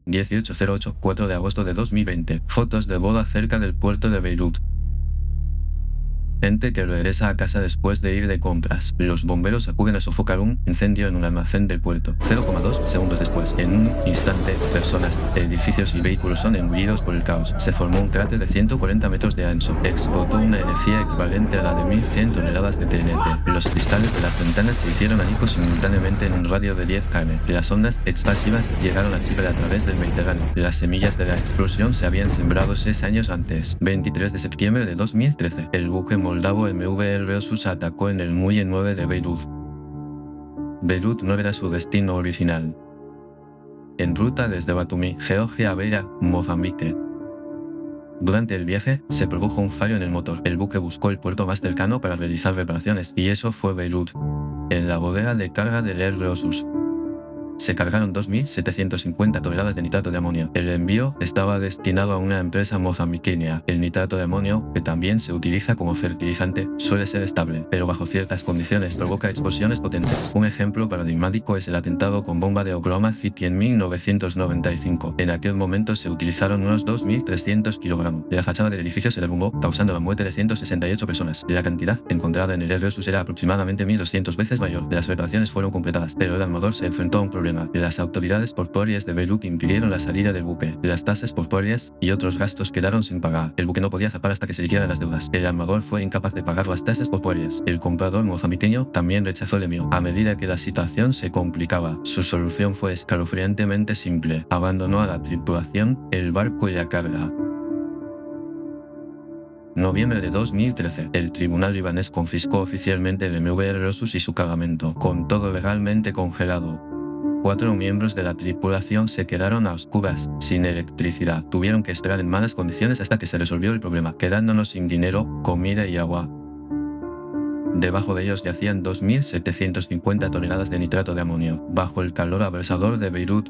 1808, 4 de agosto de 2020. Fotos de boda cerca del puerto de Beirut. Gente que regresa a casa después de ir de compras. Los bomberos acuden a sofocar un incendio en un almacén del puerto. 0,2 segundos después. En un instante, personas, edificios y vehículos son engullidos por el caos. Se formó un cráter de 140 metros de ancho. Explotó una energía equivalente a la de 1100 toneladas de TNT. Los cristales de las ventanas se hicieron añicos simultáneamente en un radio de 10 km. Las ondas expansivas llegaron a Chipre a través del Mediterráneo. Las semillas de la explosión se habían sembrado 6 años antes. 23 de septiembre de 2013. El buque moldavo MV Rosus atacó en el muelle 9 de Beirut. Beirut no era su destino original. En ruta desde Batumi, Georgia a Beira, Mozambique. Durante el viaje, se produjo un fallo en el motor. El buque buscó el puerto más cercano para realizar reparaciones, y eso fue Beirut. En la bodega de carga del Air Rosus se cargaron 2.750 toneladas de nitrato de amonio. El envío estaba destinado a una empresa mozambiqueña. El nitrato de amonio, que también se utiliza como fertilizante, suele ser estable, pero bajo ciertas condiciones provoca explosiones potentes. Un ejemplo paradigmático es el atentado con bomba de Oklahoma City en 1995. En aquel momento se utilizaron unos 2.300 kilogramos. La fachada del edificio se derrumbó, causando la muerte de 168 personas. La cantidad encontrada en el Air Rosus era aproximadamente 1.200 veces mayor. Las reparaciones fueron completadas, pero el armador se enfrentó a un problema. Las autoridades portuarias de Beirut impidieron la salida del buque. Las tasas portuarias y otros gastos quedaron sin pagar. El buque no podía zarpar hasta que se liquidaran las deudas. El armador fue incapaz de pagar las tasas portuarias. El comprador mozambiqueño también rechazó el envío. A medida que la situación se complicaba, su solución fue escalofriantemente simple. Abandonó a la tripulación, el barco y la carga. Noviembre de 2013. El tribunal libanés confiscó oficialmente el MV Rosus y su cargamento, con todo legalmente congelado. 4 miembros de la tripulación se quedaron a oscuras, sin electricidad. Tuvieron que esperar en malas condiciones hasta que se resolvió el problema, quedándonos sin dinero, comida y agua. Debajo de ellos yacían 2.750 toneladas de nitrato de amonio. Bajo el calor abrasador de Beirut,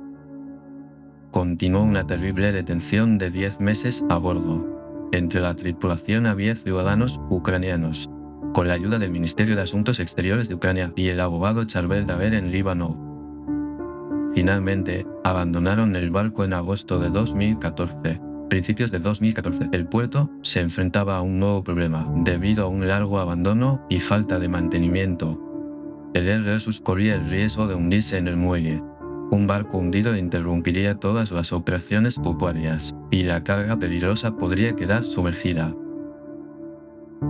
continuó una terrible detención de 10 meses a bordo. Entre la tripulación había ciudadanos ucranianos, con la ayuda del Ministerio de Asuntos Exteriores de Ucrania y el abogado Charbel Daver en Líbano. Finalmente, abandonaron el barco en agosto de 2014. Principios de 2014, el puerto se enfrentaba a un nuevo problema, debido a un largo abandono y falta de mantenimiento. El Air Rosus corría el riesgo de hundirse en el muelle. Un barco hundido interrumpiría todas las operaciones portuarias, y la carga peligrosa podría quedar sumergida.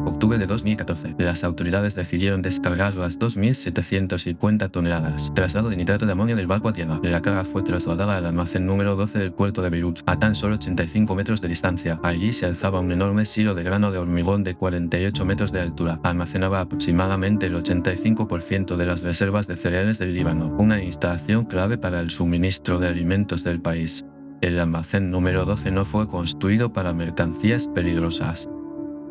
Octubre de 2014. Las autoridades decidieron descargar las 2.750 toneladas. Traslado de nitrato de amonio del barco a tierra. La carga fue trasladada al almacén número 12 del puerto de Beirut, a tan solo 85 metros de distancia. Allí se alzaba un enorme silo de grano de hormigón de 48 metros de altura. Almacenaba aproximadamente el 85% de las reservas de cereales del Líbano, una instalación clave para el suministro de alimentos del país. El almacén número 12 no fue construido para mercancías peligrosas.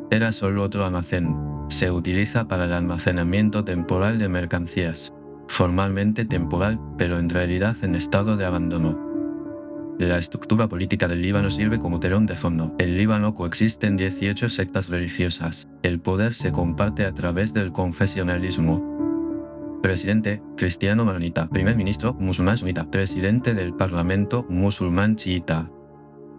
Era solo otro almacén. Se utiliza para el almacenamiento temporal de mercancías. Formalmente temporal, pero en realidad en estado de abandono. La estructura política del Líbano sirve como telón de fondo. En Líbano coexisten 18 sectas religiosas. El poder se comparte a través del confesionalismo. Presidente, cristiano maronita. Primer ministro, musulmán sunita. Presidente del parlamento, musulmán chiita.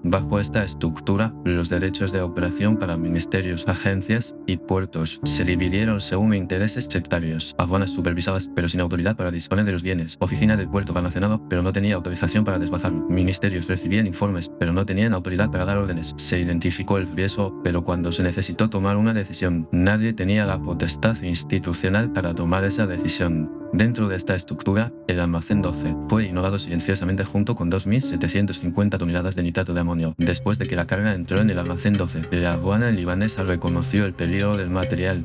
Bajo esta estructura, los derechos de operación para ministerios, agencias y puertos se dividieron según intereses sectarios. Aduanas supervisadas, pero sin autoridad para disponer de los bienes. Oficina del puerto almacenado, pero no tenía autorización para desguazarlo. Ministerios recibían informes, pero no tenían autoridad para dar órdenes. Se identificó el riesgo, pero cuando se necesitó tomar una decisión, nadie tenía la potestad institucional para tomar esa decisión. Dentro de esta estructura, el almacén 12 fue inundado silenciosamente junto con 2.750 toneladas de nitrato de amonio. Después de que la carga entró en el almacén 12, la aduana libanesa reconoció el peligro del material,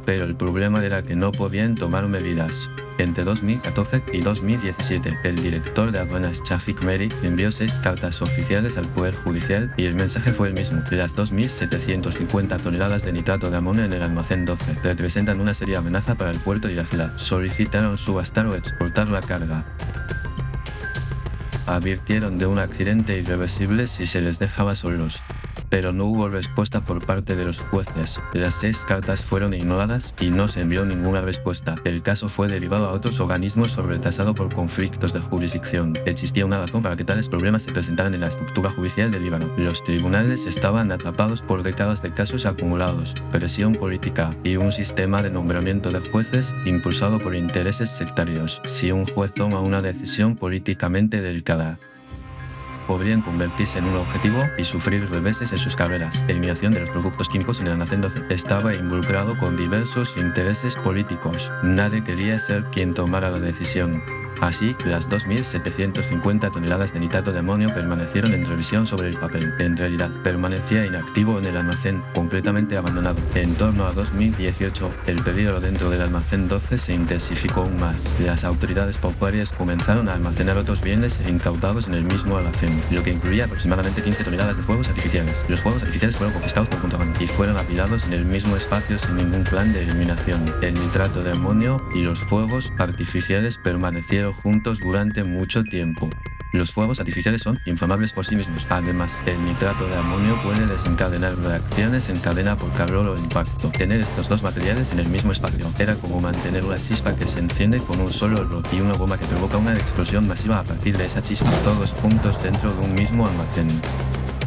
pero el problema era que no podían tomar medidas. Entre 2014 y 2017, el director de aduanas Shafik Meri envió 6 cartas oficiales al Poder Judicial y el mensaje fue el mismo. Las 2.750 toneladas de nitrato de amonio en el almacén 12 representan una seria amenaza para el puerto y la ciudad. Solicitaron subastar o exportar la carga. Advirtieron de un accidente irreversible si se les dejaba solos. pero no hubo respuesta por parte de los jueces. Las 6 cartas fueron ignoradas y no se envió ninguna respuesta. El caso fue derivado a otros organismos o retrasado por conflictos de jurisdicción. Existía una razón para que tales problemas se presentaran en la estructura judicial del Líbano. Los tribunales estaban atrapados por décadas de casos acumulados, presión política y un sistema de nombramiento de jueces impulsado por intereses sectarios. Si un juez toma una decisión políticamente delicada, podrían convertirse en un objetivo y sufrir reveses en sus carreras. Eliminación de los productos químicos en el almacén 12 estaba involucrado con diversos intereses políticos. Nadie quería ser quien tomara la decisión. Así, las 2.750 toneladas de nitrato de amonio permanecieron en revisión sobre el papel. En realidad, permanecía inactivo en el almacén, completamente abandonado. En torno a 2018, el peligro dentro del almacén 12 se intensificó aún más. Las autoridades portuarias comenzaron a almacenar otros bienes incautados en el mismo almacén, lo que incluía aproximadamente 15 toneladas de fuegos artificiales. Los fuegos artificiales fueron confiscados por contrabando y fueron apilados en el mismo espacio sin ningún plan de eliminación. El nitrato de amonio y los fuegos artificiales permanecieron juntos durante mucho tiempo. Los fuegos artificiales son inflamables por sí mismos. Además, el nitrato de amonio puede desencadenar reacciones en cadena por calor o impacto. Tener estos dos materiales en el mismo espacio era como mantener una chispa que se enciende con un solo error y una bomba que provoca una explosión masiva a partir de esa chispa, todos juntos dentro de un mismo almacén.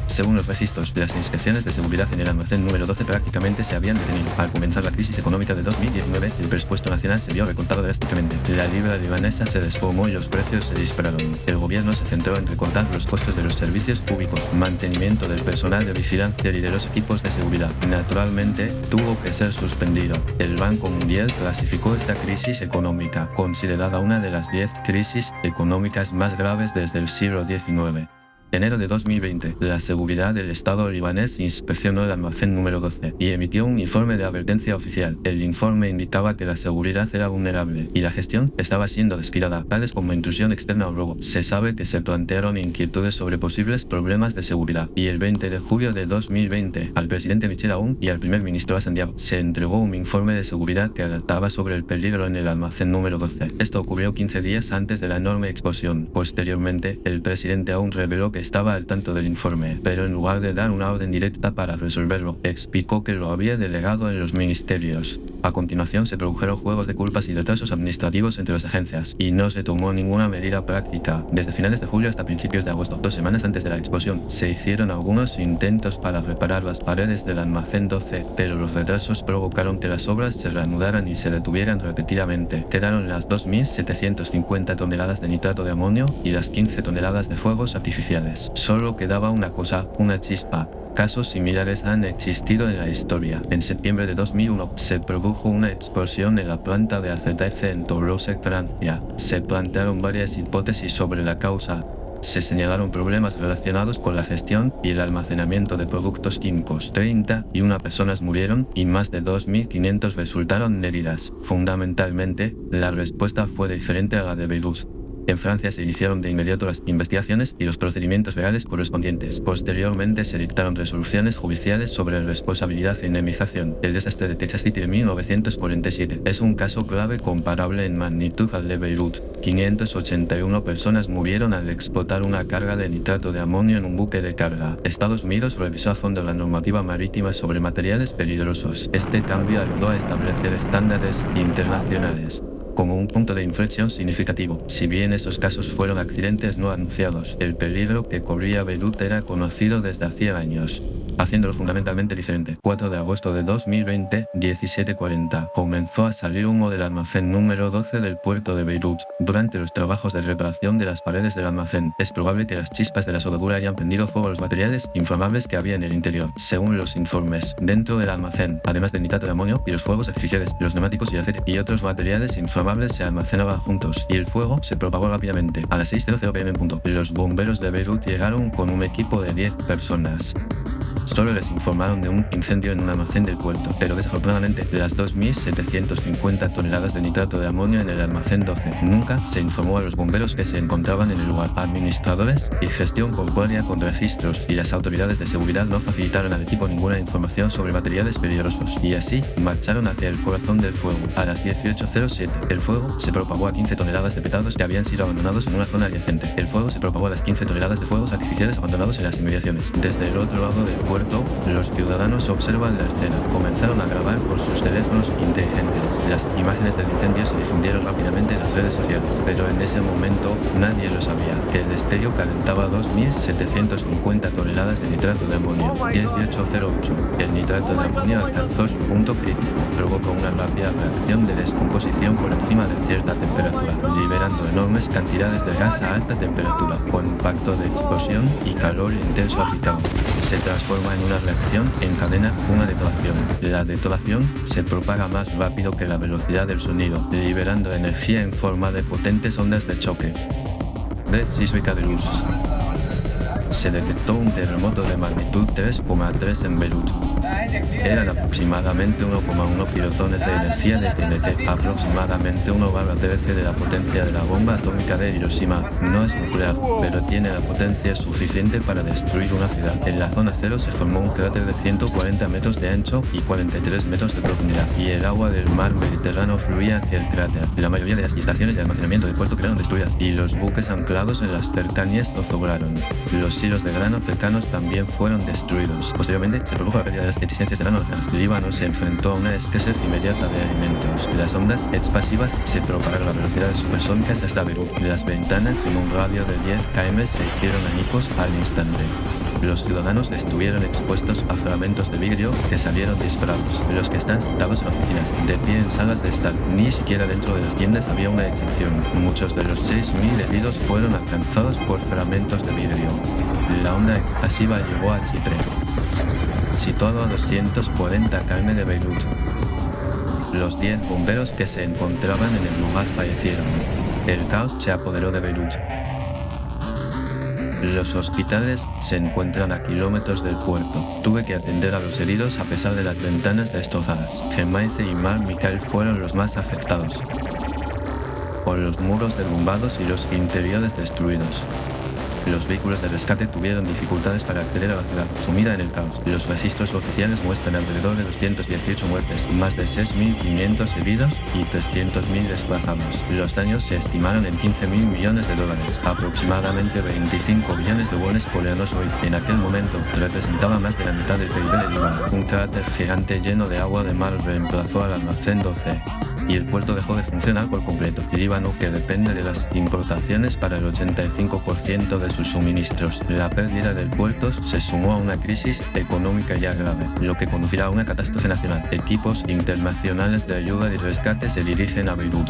Según los registros, las inspecciones de seguridad en el almacén número 12 prácticamente se habían detenido. Al comenzar la crisis económica de 2019, el presupuesto nacional se vio recortado drásticamente. La libra libanesa se desplomó y los precios se dispararon. El gobierno se centró en recortar los costos de los servicios públicos, mantenimiento del personal de vigilancia y de los equipos de seguridad. Naturalmente, tuvo que ser suspendido. El Banco Mundial clasificó esta crisis económica, considerada una de las 10 crisis económicas más graves desde el siglo XIX. Enero de 2020, la seguridad del Estado libanés inspeccionó el almacén número 12 y emitió un informe de advertencia oficial. El informe indicaba que la seguridad era vulnerable y la gestión estaba siendo descuidada, tales como intrusión externa o robo. Se sabe que se plantearon inquietudes sobre posibles problemas de seguridad y el 20 de julio de 2020, al presidente Michel Aoun y al primer ministro Hassan Diab se entregó un informe de seguridad que alertaba sobre el peligro en el almacén número 12. Esto ocurrió 15 días antes de la enorme explosión. Posteriormente, el presidente Aoun reveló que estaba al tanto del informe, pero en lugar de dar una orden directa para resolverlo, explicó que lo había delegado en los ministerios. A continuación se produjeron juegos de culpas y retrasos administrativos entre las agencias, y no se tomó ninguna medida práctica. Desde finales de julio hasta principios de agosto, 2 semanas antes de la explosión, se hicieron algunos intentos para reparar las paredes del almacén 12, pero los retrasos provocaron que las obras se reanudaran y se detuvieran repetidamente. Quedaron las 2.750 toneladas de nitrato de amonio y las 15 toneladas de fuegos artificiales. Solo quedaba una cosa, una chispa. Casos similares han existido en la historia. En septiembre de 2001 se produjo una explosión en la planta de AZF en Toulouse, Francia. Se plantearon varias hipótesis sobre la causa. Se señalaron problemas relacionados con la gestión y el almacenamiento de productos químicos. 31 personas murieron y más de 2.500 resultaron heridas. Fundamentalmente, la respuesta fue diferente a la de Beirut. En Francia se iniciaron de inmediato las investigaciones y los procedimientos legales correspondientes. Posteriormente se dictaron resoluciones judiciales sobre responsabilidad e indemnización. El desastre de Texas City de 1947 es un caso clave comparable en magnitud al de Beirut. 581 personas murieron al explotar una carga de nitrato de amonio en un buque de carga. Estados Unidos revisó a fondo la normativa marítima sobre materiales peligrosos. Este cambio ayudó a establecer estándares internacionales como un punto de inflexión significativo. Si bien esos casos fueron accidentes no anunciados, el peligro que corría Beirut era conocido desde hacía años, haciéndolo fundamentalmente diferente. 4 de agosto de 2020, 17:40, comenzó a salir humo del almacén número 12 del puerto de Beirut. Durante los trabajos de reparación de las paredes del almacén, es probable que las chispas de la soldadura hayan prendido fuego a los materiales inflamables que había en el interior. Según los informes, dentro del almacén, además del nitrato de amonio y los fuegos artificiales, los neumáticos y aceite y otros materiales inflamables se almacenaban juntos y el fuego se propagó rápidamente. A las 6:00 p.m. los bomberos de Beirut llegaron con un equipo de 10 personas. Solo les informaron de un incendio en un almacén del puerto, pero desafortunadamente las 2.750 toneladas de nitrato de amonio en el almacén 12 nunca se informó a los bomberos que se encontraban en el lugar. Administradores y gestión portuaria con registros y las autoridades de seguridad no facilitaron al equipo ninguna información sobre materiales peligrosos y así marcharon hacia el corazón del fuego. A las 18:07 el fuego se propagó a 15 toneladas de petardos que habían sido abandonados en una zona adyacente. El fuego se propagó a las 15 toneladas de fuegos artificiales abandonados en las inmediaciones. Desde el otro lado del puerto, los ciudadanos observan la escena. Comenzaron a grabar por sus teléfonos inteligentes. Las imágenes del incendio se difundieron rápidamente en las redes sociales, pero en ese momento nadie lo sabía, que el destello calentaba 2.750 toneladas de nitrato de amonio. 1808. El nitrato de amonio alcanzó su punto crítico. Provocó una rápida reacción de descomposición por encima de cierta temperatura, liberando enormes cantidades de gas a alta temperatura, con impacto de explosión y calor intenso aplicado. Se transforma en una reacción en cadena, una detonación. La detonación se propaga más rápido que la velocidad del sonido, liberando energía en forma de potentes ondas de choque. Red sísmica de luz. Se detectó un terremoto de magnitud 3,3 en Beirut. Eran aproximadamente 1,1 kilotones de energía de TNT, aproximadamente 1/13 de la potencia de la bomba atómica de Hiroshima. No es nuclear, pero tiene la potencia suficiente para destruir una ciudad. En la zona cero se formó un cráter de 140 metros de ancho y 43 metros de profundidad, y el agua del mar Mediterráneo fluía hacia el cráter. La mayoría de las estaciones de almacenamiento del puerto quedaron destruidas, y los buques anclados en las cercanías zozobraron. Los silos de grano cercanos también fueron destruidos. Posteriormente se produjo la pérdida de las existencias de grano. Líbano se enfrentó a una escasez inmediata de alimentos. Las ondas expansivas se propagaron a velocidades supersónicas hasta Beirut. Las ventanas en un radio de 10 km se hicieron añicos al instante. Los ciudadanos estuvieron expuestos a fragmentos de vidrio que salieron disparados. Los que están sentados en oficinas, de pie en salas de estar, ni siquiera dentro de las tiendas había una excepción. Muchos de los 6.000 heridos fueron alcanzados por fragmentos de vidrio. La onda expansiva llegó a Chipre, situado a 240 km de Beirut. Los 10 bomberos que se encontraban en el lugar fallecieron. El caos se apoderó de Beirut. Los hospitales se encuentran a kilómetros del puerto. Tuve que atender a los heridos a pesar de las ventanas destrozadas. Gemaise y Mar Mikhail fueron los más afectados, por los muros derrumbados y los interiores destruidos. Los vehículos de rescate tuvieron dificultades para acceder a la ciudad, sumida en el caos. Los registros oficiales muestran alrededor de 218 muertes, más de 6.500 heridos y 300.000 desplazados. Los daños se estimaron en 15.000 millones de dólares, aproximadamente 25 billones de wones coreanos hoy. En aquel momento, representaba más de la mitad del PIB de Líbano. Un cráter gigante lleno de agua de mar reemplazó al almacén 12. Y el puerto dejó de funcionar por completo. Líbano, que depende de las importaciones para el 85% de sus suministros. La pérdida del puerto se sumó a una crisis económica ya grave, lo que conducirá a una catástrofe nacional. Equipos internacionales de ayuda y rescate se dirigen a Beirut.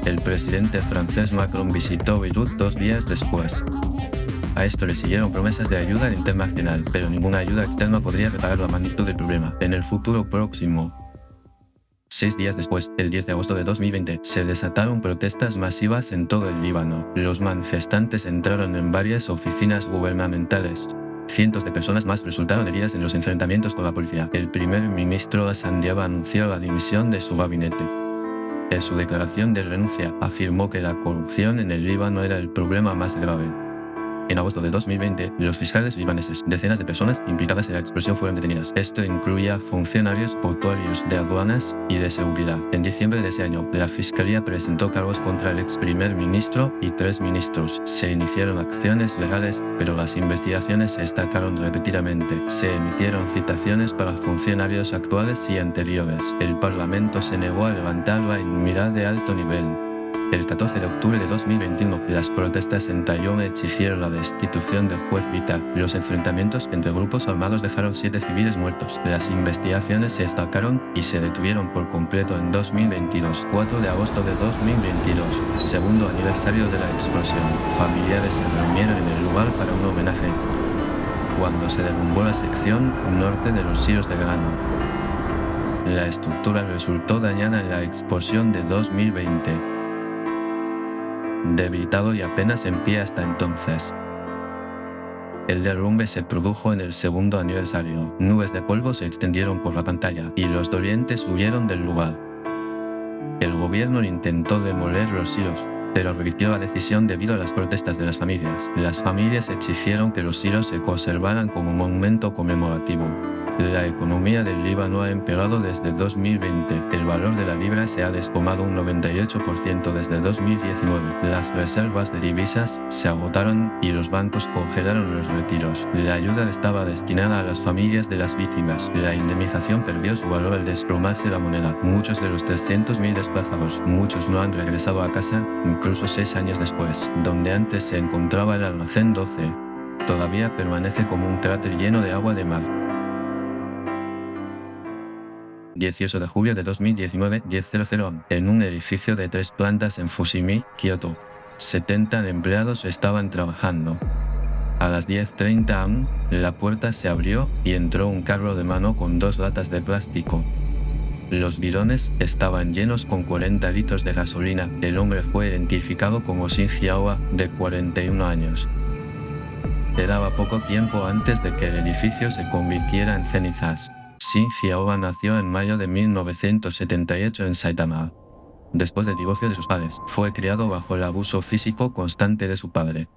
El presidente francés Macron visitó Beirut 2 días después. A esto le siguieron promesas de ayuda internacional, pero ninguna ayuda externa podría reparar la magnitud del problema. En el futuro próximo, 6 días después, el 10 de agosto de 2020, se desataron protestas masivas en todo el Líbano. Los manifestantes entraron en varias oficinas gubernamentales. Cientos de personas más resultaron heridas en los enfrentamientos con la policía. El primer ministro Hassan Diab anunció la dimisión de su gabinete. En su declaración de renuncia, afirmó que la corrupción en el Líbano era el problema más grave. En agosto de 2020, los fiscales libaneses, decenas de personas implicadas en la explosión fueron detenidas. Esto incluía funcionarios portuarios, de aduanas y de seguridad. En diciembre de ese año, la fiscalía presentó cargos contra el ex primer ministro y 3 ministros. Se iniciaron acciones legales, pero las investigaciones se estancaron repetidamente. Se emitieron citaciones para funcionarios actuales y anteriores. El Parlamento se negó a levantar la inmunidad de alto nivel. El 14 de octubre de 2021, las protestas en Tayón exigieron la destitución del juez Vital. Los enfrentamientos entre grupos armados dejaron 7 civiles muertos. Las investigaciones se estancaron y se detuvieron por completo en 2022. 4 de agosto de 2022, segundo aniversario de la explosión. Familiares se reunieron en el lugar para un homenaje, cuando se derrumbó la sección norte de los silos de grano. La estructura resultó dañada en la explosión de 2020. Debilitado y apenas en pie hasta entonces. El derrumbe se produjo en el segundo aniversario. Nubes de polvo se extendieron por la pantalla y los dolientes huyeron del lugar. El gobierno intentó demoler los silos, pero revirtió la decisión debido a las protestas de las familias. Las familias exigieron que los silos se conservaran como un monumento conmemorativo. La economía del Líbano ha empeorado desde 2020. El valor de la libra se ha desplomado un 98% desde 2019. Las reservas de divisas se agotaron y los bancos congelaron los retiros. La ayuda estaba destinada a las familias de las víctimas. La indemnización perdió su valor al desplomarse la moneda. Muchos de los 300.000 desplazados, muchos no han regresado a casa, incluso 6 años después. Donde antes se encontraba el almacén 12, todavía permanece como un cráter lleno de agua de mar. 18 de julio de 2019, 10:00 am, en un edificio de 3 plantas en Fushimi, Kioto. 70 empleados estaban trabajando. A las 10:30 am, la puerta se abrió y entró un carro de mano con 2 latas de plástico. Los bidones estaban llenos con 40 litros de gasolina. El hombre fue identificado como Shin Hyaoa, de 41 años. Quedaba poco tiempo antes de que el edificio se convirtiera en cenizas. Shin Hyaoa nació en mayo de 1978 en Saitama. Después del divorcio de sus padres, fue criado bajo el abuso físico constante de su padre.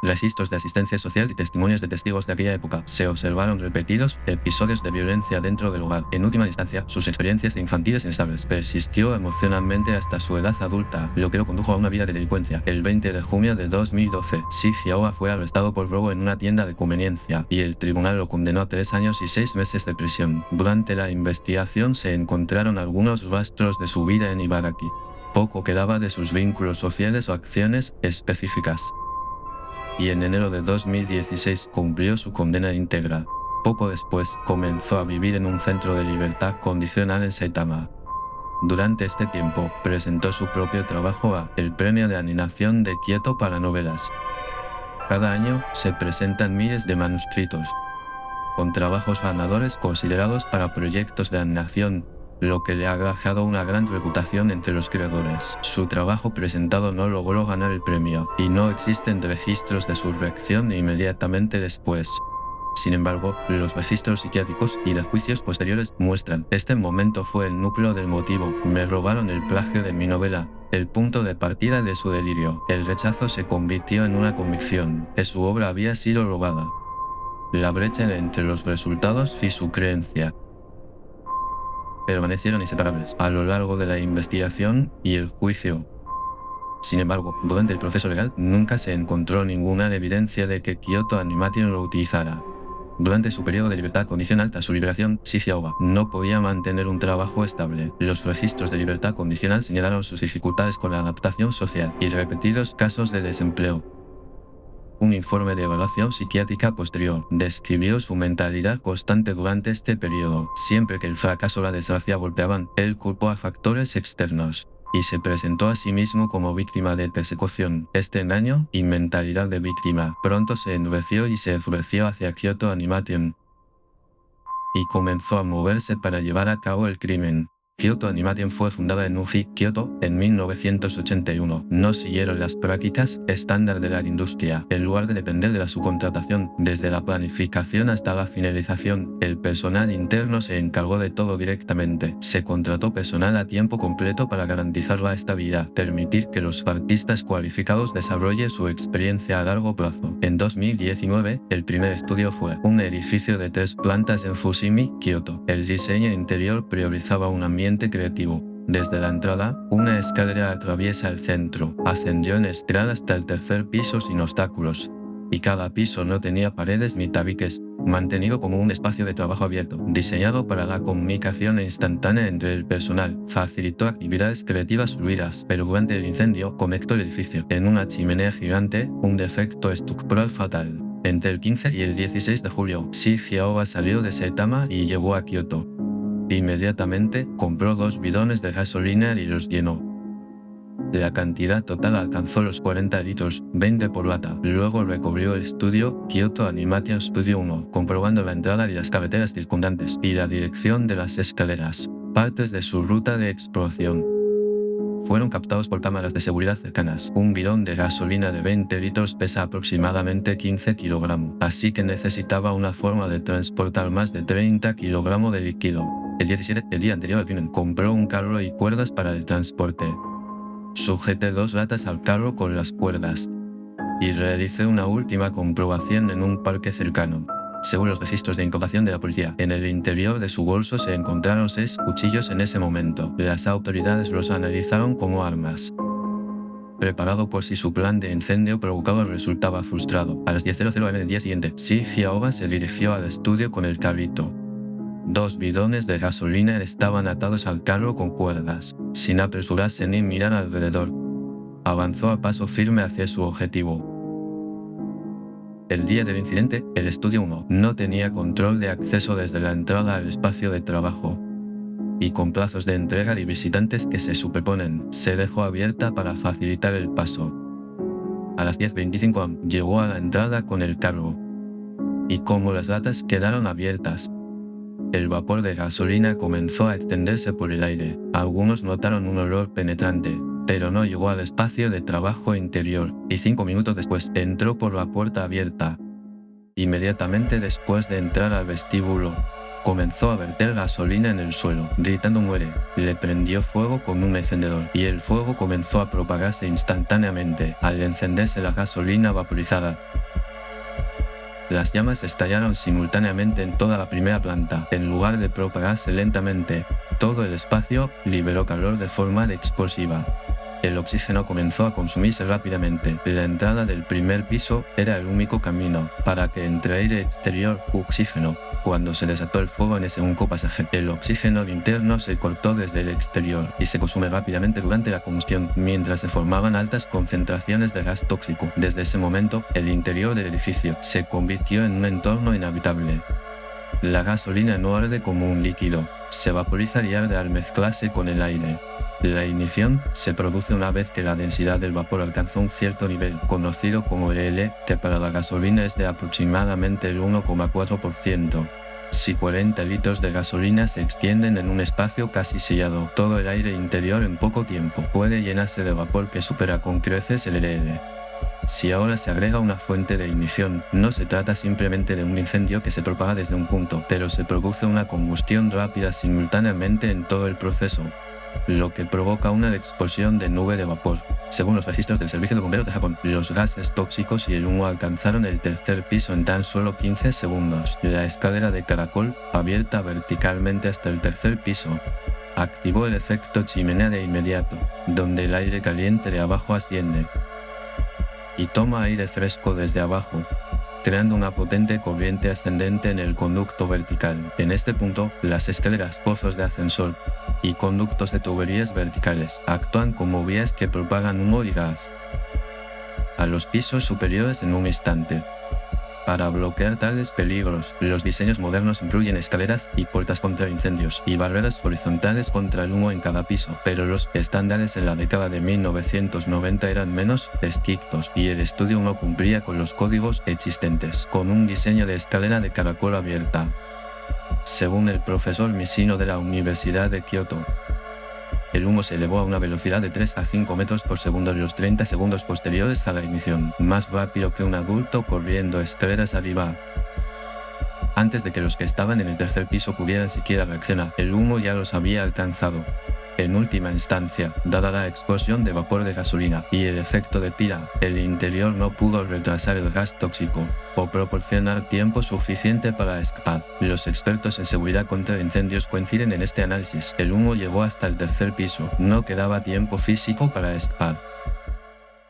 Registros de asistencia social y testimonios de testigos de aquella época. Se observaron repetidos episodios de violencia dentro del hogar. En última instancia, sus experiencias infantiles inestables. Persistió emocionalmente hasta su edad adulta, lo que lo condujo a una vida de delincuencia. El 20 de junio de 2012, Shin Hyaoa fue arrestado por robo en una tienda de conveniencia, y el tribunal lo condenó a 3 años y 6 meses de prisión. Durante la investigación se encontraron algunos rastros de su vida en Ibaraki. Poco quedaba de sus vínculos sociales o acciones específicas. Y en enero de 2016 cumplió su condena íntegra. Poco después, comenzó a vivir en un centro de libertad condicional en Saitama. Durante este tiempo, presentó su propio trabajo a el Premio de Animación de Kyoto para novelas. Cada año se presentan miles de manuscritos, con trabajos ganadores considerados para proyectos de animación, lo que le ha granjeado una gran reputación entre los creadores. Su trabajo presentado no logró ganar el premio, y no existen registros de su reacción inmediatamente después. Sin embargo, los registros psiquiátricos y de juicios posteriores muestran: este momento fue el núcleo del motivo. Me robaron el plagio de mi novela, el punto de partida de su delirio. El rechazo se convirtió en una convicción, que su obra había sido robada. La brecha entre los resultados y su creencia permanecieron inseparables a lo largo de la investigación y el juicio. Sin embargo, durante el proceso legal nunca se encontró ninguna evidencia de que Kyoto Animation lo utilizara. Durante su periodo de libertad condicional tras su liberación, Shin Hyaoa no podía mantener un trabajo estable. Los registros de libertad condicional señalaron sus dificultades con la adaptación social y repetidos casos de desempleo. Un informe de evaluación psiquiátrica posterior describió su mentalidad constante durante este periodo. Siempre que el fracaso o la desgracia golpeaban, él culpó a factores externos y se presentó a sí mismo como víctima de persecución. Este engaño y mentalidad de víctima pronto se endureció y se enfureció hacia Kyoto Animation y comenzó a moverse para llevar a cabo el crimen. Kyoto Animation fue fundada en Uji, Kyoto, en 1981. No siguieron las prácticas estándar de la industria. En lugar de depender de la subcontratación, desde la planificación hasta la finalización, el personal interno se encargó de todo directamente. Se contrató personal a tiempo completo para garantizar la estabilidad, permitir que los artistas cualificados desarrollen su experiencia a largo plazo. En 2019, el primer estudio fue un edificio de 3 plantas en Fushimi, Kyoto. El diseño interior priorizaba un ambiente creativo. Desde la entrada, una escalera atraviesa el centro. Ascendió en espiral hasta el 3er piso sin obstáculos, y cada piso no tenía paredes ni tabiques, mantenido como un espacio de trabajo abierto, diseñado para la comunicación instantánea entre el personal. Facilitó actividades creativas fluidas, pero durante el incendio conectó el edificio en una chimenea gigante, un defecto estructural fatal. Entre el 15 y el 16 de julio, Shin Hyaoa salió de Saitama y llegó a Kyoto. Inmediatamente compró 2 bidones de gasolina y los llenó. La cantidad total alcanzó los 40 litros, 20 por lata. Luego recorrió el estudio Kyoto Animation Studio 1, comprobando la entrada y las carreteras circundantes y la dirección de las escaleras. Partes de su ruta de exploración fueron captados por cámaras de seguridad cercanas. Un bidón de gasolina de 20 litros pesa aproximadamente 15 kilogramos, así que necesitaba una forma de transportar más de 30 kilogramos de líquido. El 17, el día anterior al crimen, compró un carro y cuerdas para el transporte. Sujeté 2 latas al carro con las cuerdas y realicé una última comprobación en un parque cercano. según los registros de incautación de la policía. En el interior de su bolso se encontraron 6 cuchillos en ese momento. Las autoridades los analizaron como armas. Preparado por si su plan de incendio provocado resultaba frustrado. A las 10:00 am del día siguiente, Shifiaoba se dirigió al estudio con el carrito. 2 bidones de gasolina estaban atados al carro con cuerdas. Sin apresurarse ni mirar alrededor, avanzó a paso firme hacia su objetivo. El día del incidente, el estudio 1 no tenía control de acceso desde la entrada al espacio de trabajo, y con plazos de entrega y visitantes que se superponen, se dejó abierta para facilitar el paso. A las 10:25 am llegó a la entrada con el carro, y como las latas quedaron abiertas, el vapor de gasolina comenzó a extenderse por el aire. Algunos notaron un olor penetrante, pero no llegó al espacio de trabajo interior, y 5 minutos después entró por la puerta abierta. Inmediatamente después de entrar al vestíbulo, comenzó a verter gasolina en el suelo, gritando "muere". Le prendió fuego con un encendedor, y el fuego comenzó a propagarse instantáneamente al encenderse la gasolina vaporizada. Las llamas estallaron simultáneamente en toda la primera planta. En lugar de propagarse lentamente, todo el espacio liberó calor de forma explosiva. El oxígeno comenzó a consumirse rápidamente. La entrada del primer piso era el único camino para que entre aire exterior u oxígeno. Cuando se desató el fuego en ese único pasaje, el oxígeno interno se cortó desde el exterior y se consume rápidamente durante la combustión, mientras se formaban altas concentraciones de gas tóxico. Desde ese momento, el interior del edificio se convirtió en un entorno inhabitable. La gasolina no arde como un líquido, se vaporiza y arde al mezclarse con el aire. La ignición se produce una vez que la densidad del vapor alcanzó un cierto nivel, conocido como LL, que para la gasolina es de aproximadamente el 1,4%. Si 40 litros de gasolina se extienden en un espacio casi sellado, todo el aire interior en poco tiempo puede llenarse de vapor que supera con creces el LL. Si ahora se agrega una fuente de ignición, no se trata simplemente de un incendio que se propaga desde un punto, pero se produce una combustión rápida simultáneamente en todo el proceso, lo que provoca una explosión de nube de vapor. Según los registros del Servicio de Bomberos de Japón, los gases tóxicos y el humo alcanzaron el tercer piso en tan solo 15 segundos. La escalera de caracol, abierta verticalmente hasta el tercer piso, activó el efecto chimenea de inmediato, donde el aire caliente de abajo asciende y toma aire fresco desde abajo, creando una potente corriente ascendente en el conducto vertical. En este punto, las escaleras, pozos de ascensor y conductos de tuberías verticales actúan como vías que propagan humo y gas a los pisos superiores en un instante. Para bloquear tales peligros, los diseños modernos incluyen escaleras y puertas contra incendios y barreras horizontales contra el humo en cada piso, pero los estándares en la década de 1990 eran menos estrictos y el estudio no cumplía con los códigos existentes, con un diseño de escalera de caracol abierta. Según el profesor Mishino de la Universidad de Kioto, el humo se elevó a una velocidad de 3 a 5 metros por segundo en los 30 segundos posteriores a la ignición, más rápido que un adulto corriendo escaleras arriba. Antes de que los que estaban en el tercer piso pudieran siquiera reaccionar, el humo ya los había alcanzado. En última instancia, dada la explosión de vapor de gasolina y el efecto de pila, el interior no pudo retrasar el gas tóxico o proporcionar tiempo suficiente para escapar. Los expertos en seguridad contra incendios coinciden en este análisis. El humo llegó hasta el tercer piso, no quedaba tiempo físico para escapar.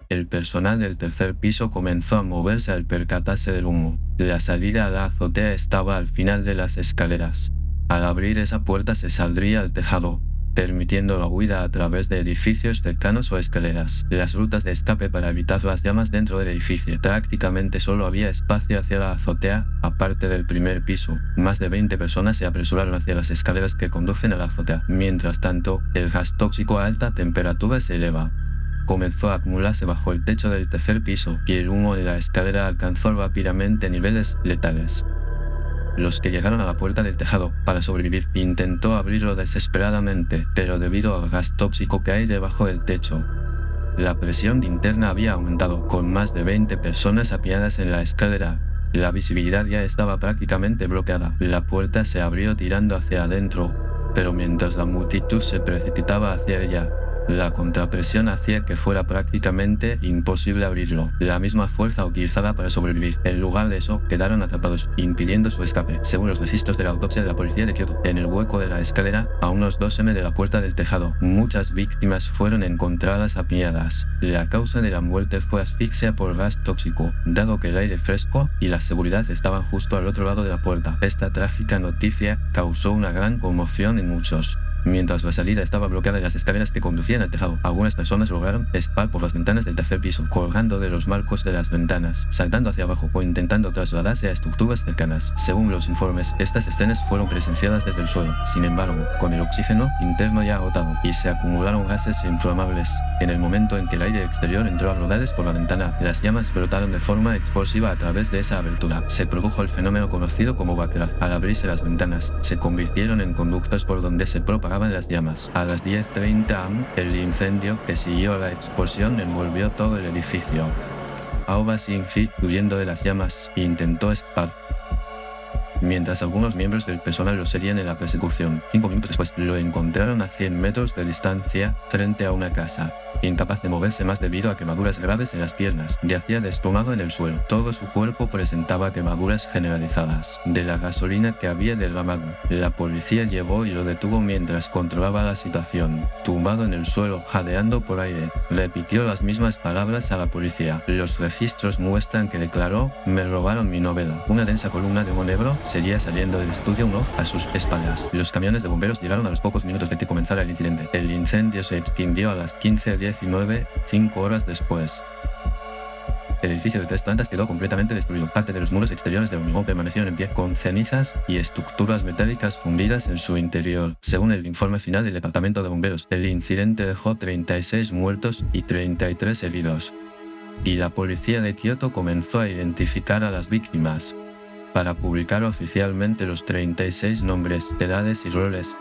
El personal del tercer piso comenzó a moverse al percatarse del humo. La salida a la azotea estaba al final de las escaleras. Al abrir esa puerta se saldría al tejado, permitiendo la huida a través de edificios cercanos o escaleras. Las rutas de escape para evitar las llamas dentro del edificio. Prácticamente solo había espacio hacia la azotea, aparte del primer piso. Más de 20 personas se apresuraron hacia las escaleras que conducen a la azotea. Mientras tanto, el gas tóxico a alta temperatura se eleva. Comenzó a acumularse bajo el techo del tercer piso y el humo de la escalera alcanzó rápidamente niveles letales. Los que llegaron a la puerta del tejado para sobrevivir intentó abrirlo desesperadamente, pero debido al gas tóxico que hay debajo del techo, la presión interna había aumentado. Con más de 20 personas apiadas en la escalera, la visibilidad ya estaba prácticamente bloqueada. La puerta se abrió tirando hacia adentro, pero mientras la multitud se precipitaba hacia ella, La contrapresión hacía que fuera prácticamente imposible abrirlo. La misma fuerza utilizada para sobrevivir. En lugar de eso, quedaron atrapados, impidiendo su escape. Según los registros de la autopsia de la policía de Kioto, en el hueco de la escalera, a unos 2 m de la puerta del tejado, muchas víctimas fueron encontradas apiñadas. La causa de la muerte fue asfixia por gas tóxico, dado que el aire fresco y la seguridad estaban justo al otro lado de la puerta. Esta trágica noticia causó una gran conmoción en muchos. Mientras la salida estaba bloqueada en las escaleras que conducían al tejado, algunas personas lograron escapar por las ventanas del tercer piso, colgando de los marcos de las ventanas, saltando hacia abajo o intentando trasladarse a estructuras cercanas. Según los informes, estas escenas fueron presenciadas desde el suelo. Sin embargo, con el oxígeno interno ya agotado, y se acumularon gases inflamables. En el momento en que el aire exterior entró a rodales por la ventana, las llamas brotaron de forma explosiva a través de esa abertura. Se produjo el fenómeno conocido como backlash. Al abrirse las ventanas, se convirtieron en conductos por donde se propagaban las llamas. A las 10:30 am, el incendio que siguió a la explosión envolvió todo el edificio. Aoba Shinji, huyendo de las llamas, intentó escapar, mientras algunos miembros del personal lo seguían en la persecución. 5 minutos después, lo encontraron a 100 metros de distancia, frente a una casa, incapaz de moverse más debido a quemaduras graves en las piernas. Yacía desplomado en el suelo. Todo su cuerpo presentaba quemaduras generalizadas de la gasolina que había derramado. La policía llegó y lo detuvo mientras controlaba la situación. Tumbado en el suelo, jadeando por aire, repitió las mismas palabras a la policía. Los registros muestran que declaró: "Me robaron mi novela". Una densa columna de humo negro seguía saliendo del estudio 1 a sus espaldas. Los camiones de bomberos llegaron a los pocos minutos de que comenzara el incidente. El incendio se extinguió a las 15:19, 5 horas después. El edificio de 3 plantas quedó completamente destruido. Parte de los muros exteriores de hormigón permanecieron en pie, con cenizas y estructuras metálicas fundidas en su interior. Según el informe final del departamento de bomberos, el incidente dejó 36 muertos y 33 heridos. Y la policía de Kioto comenzó a identificar a las víctimas, para publicar oficialmente los 36 nombres, edades y roles.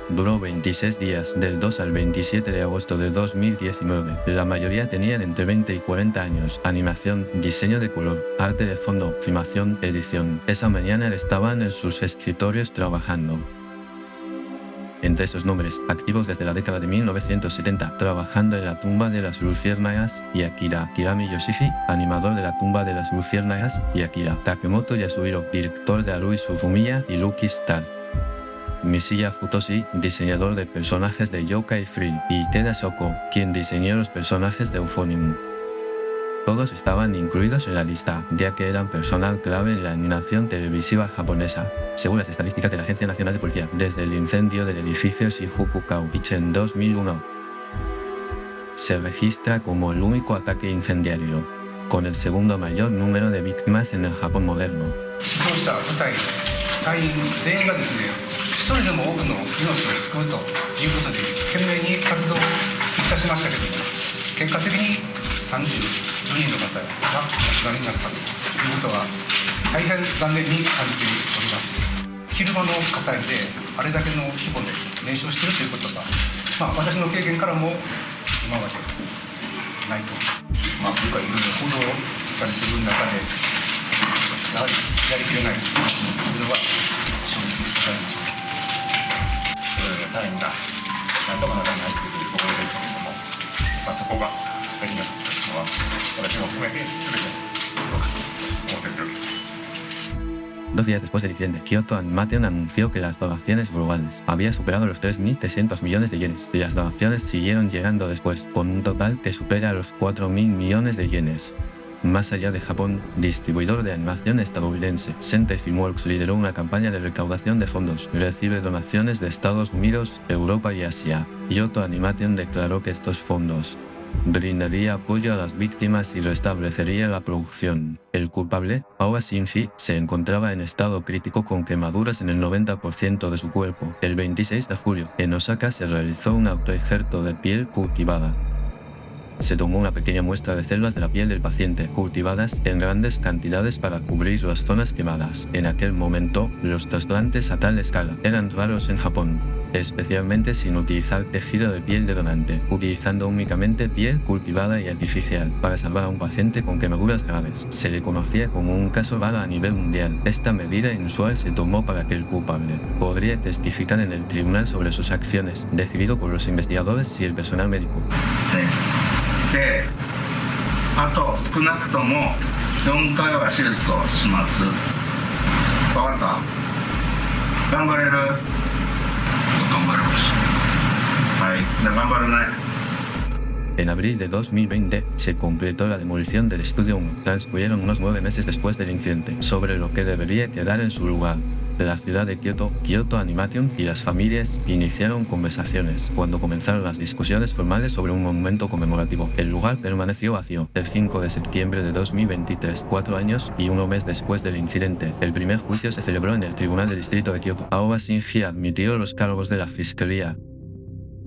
Duró 26 días, del 2 al 27 de agosto de 2019. La mayoría tenían entre 20 y 40 años. Animación, diseño de color, arte de fondo, filmación, edición. Esa mañana estaban en sus escritorios trabajando. Entre esos nombres, activos desde la década de 1970, trabajando en la tumba de las luciérnagas y Akira. Kirami Yoshifi, animador de la tumba de las luciérnagas y Akira. Takemoto Yasuhiro, director de Arui Suzumiya y Lucky Star. Mishiya Futoshi, diseñador de personajes de Yokai Free. Y Teda Shoko, quien diseñó los personajes de Euphonium. Todos estaban incluidos en la lista, ya que eran personal clave en la animación televisiva japonesa. Según las estadísticas de la Agencia Nacional de Policía, desde el incendio del edificio Shijuku Kauichi en 2001, se registra como el único ataque incendiario, con el segundo mayor número de víctimas en el Japón moderno. 隊員全員がですね、一人でも多くの命を救うということで懸命に活動いたしましたけども、結果的に34人の方がお亡くなりになったということは大変残念に感じております。昼間の火災であれだけの規模で燃焼しているということが、私の経験からも今までないと、部下いろいろ報道されている中でやはりやりきれないというのは正直でございます。隊員が何とかならないというところでしたけれども、そこができなかったのは私も含めて全てどうかと思っているわけです。2 días después del incidente, Kyoto Animation anunció que las donaciones globales había superado los 3.300 millones de yenes, y las donaciones siguieron llegando después, con un total que supera los 4.000 millones de yenes. Más allá de Japón, distribuidor de animación estadounidense, Sentai Filmworks lideró una campaña de recaudación de fondos. Recibe donaciones de Estados Unidos, Europa y Asia. Kyoto Animation declaró que estos fondos brindaría apoyo a las víctimas y restablecería la producción. El culpable, Aoba Shinji, se encontraba en estado crítico con quemaduras en el 90% de su cuerpo. El 26 de julio, en Osaka se realizó un autoinjerto de piel cultivada. Se tomó una pequeña muestra de células de la piel del paciente, cultivadas en grandes cantidades para cubrir las zonas quemadas. En aquel momento, los trasplantes a tal escala eran raros en Japón. especialmente sin utilizar tejido de piel de donante, utilizando únicamente piel cultivada y artificial para salvar a un paciente con quemaduras graves. Se le conocía como un caso raro a nivel mundial. Esta medida inusual se tomó para que el culpable podría testificar en el tribunal sobre sus acciones, decidido por los investigadores y el personal médico. で、あと少なくとも4回は手術をします。分かった？頑張れる？頑張ります。はい、じゃあ頑張るね。 En abril de 2020 se completó la demolición del Estudio 1. Transcurrieron unos 9 meses después del incidente, sobre lo que debería quedar en su lugar. La ciudad de Kioto, Kyoto Animation y las familias iniciaron conversaciones cuando comenzaron las discusiones formales sobre un monumento conmemorativo. El lugar permaneció vacío. El 5 de septiembre de 2023, 4 años y 1 mes después del incidente, el primer juicio se celebró en el Tribunal del Distrito de Kioto. Aoba Shinji admitió los cargos de la fiscalía.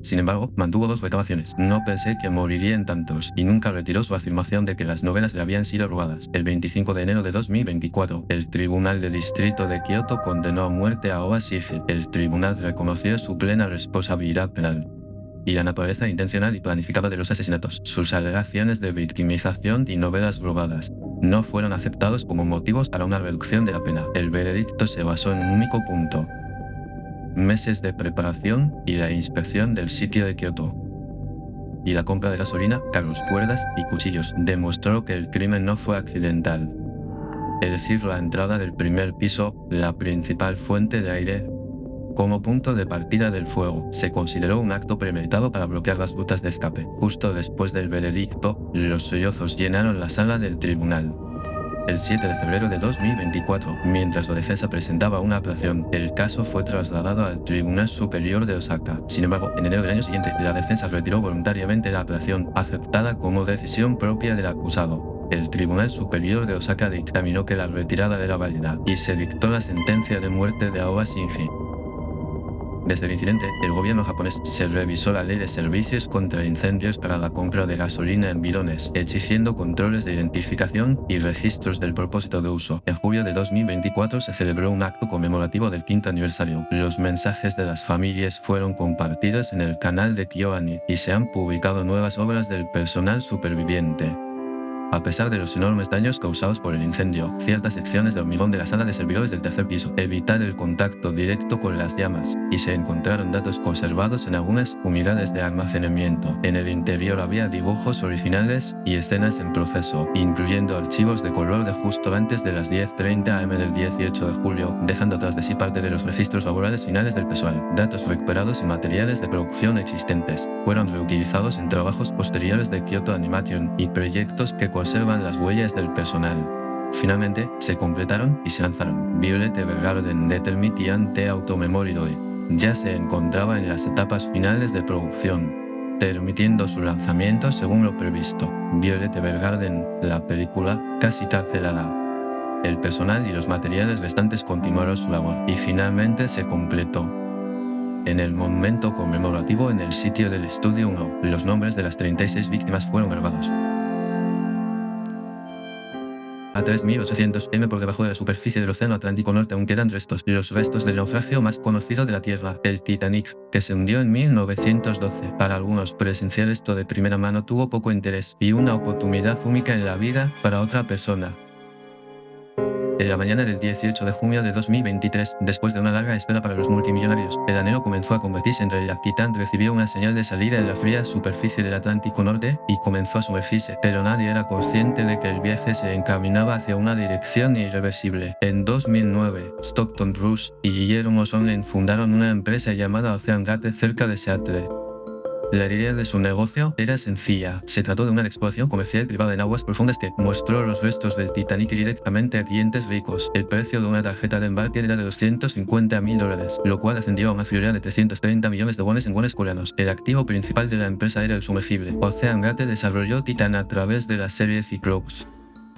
Sin embargo, mantuvo 2 reclamaciones. No pensé que morirían tantos, y nunca retiró su afirmación de que las novelas le habían sido robadas. El 25 de enero de 2024, el Tribunal del Distrito de Kioto condenó a muerte a Aoba Shinji. El tribunal reconoció su plena responsabilidad penal y la naturaleza intencional y planificada de los asesinatos. Sus alegaciones de victimización y novelas robadas no fueron aceptados como motivos para una reducción de la pena. El veredicto se basó en un único punto: meses de preparación y la inspección del sitio de Kioto. Y la compra de gasolina, carros, cuerdas y cuchillos demostró que el crimen no fue accidental. Es decir, la entrada del primer piso, la principal fuente de aire, como punto de partida del fuego, se consideró un acto premeditado para bloquear las rutas de escape. Justo después del veredicto, los sollozos llenaron la sala del tribunal. El 7 de febrero de 2024, mientras la defensa presentaba una apelación, el caso fue trasladado al Tribunal Superior de Osaka. Sin embargo, en enero del año siguiente, la defensa retiró voluntariamente la apelación, aceptada como decisión propia del acusado. El Tribunal Superior de Osaka dictaminó que la retirada era válida y se dictó la sentencia de muerte de Aoba Shinji. Desde el incidente, el gobierno japonés se revisó la ley de servicios contra incendios para la compra de gasolina en bidones, exigiendo controles de identificación y registros del propósito de uso. En julio de 2024 se celebró un acto conmemorativo del 5º aniversario. Los mensajes de las familias fueron compartidos en el canal de KyoAni y se han publicado nuevas obras del personal superviviente. A pesar de los enormes daños causados por el incendio, ciertas secciones de hormigón de la sala de servidores del tercer piso evitaron el contacto directo con las llamas, y se encontraron datos conservados en algunas unidades de almacenamiento. En el interior había dibujos originales y escenas en proceso, incluyendo archivos de color de justo antes de las 10:30 am del 18 de julio, dejando tras de sí parte de los registros laborales finales del personal. Datos recuperados y materiales de producción existentes fueron reutilizados en trabajos posteriores de Kyoto Animation y proyectos que conservan las huellas del personal. Finalmente, se completaron y se lanzaron. Violet Evergarden de Eternity ante Automemory Doi ya se encontraba en las etapas finales de producción, permitiendo su lanzamiento según lo previsto. Violet Evergarden, la película, casi cancelada. El personal y los materiales restantes continuaron su labor y finalmente se completó. En el monumento conmemorativo en el sitio del Estudio 1, los nombres de las 36 víctimas fueron grabados a 3.800 m por debajo de la superficie del Océano Atlántico Norte. Aún quedan restos, los restos del naufragio más conocido de la Tierra, el Titanic, que se hundió en 1912. Para algunos, presenciar esto de primera mano tuvo poco interés y una oportunidad única en la vida para otra persona. En la mañana del 18 de junio de 2023, después de una larga espera para los multimillonarios, el anhelo comenzó a convertirse en realidad. Titan recibió una señal de salida en la fría superficie del Atlántico Norte y comenzó a sumergirse, pero nadie era consciente de que el viaje se encaminaba hacia una dirección irreversible. En 2009, Stockton Rush y Guillermo Sonlen fundaron una empresa llamada OceanGate cerca de Seattle. La idea de su negocio era sencilla. Se trató de una exploración comercial privada en aguas profundas que mostró los restos del Titanic directamente a clientes ricos. El precio de una tarjeta de embarque era de $250.000, lo cual ascendió a una friolera de 330 millones de wones en wones coreanos. El activo principal de la empresa era el sumergible. OceanGate desarrolló Titan a través de la serie Cyclops,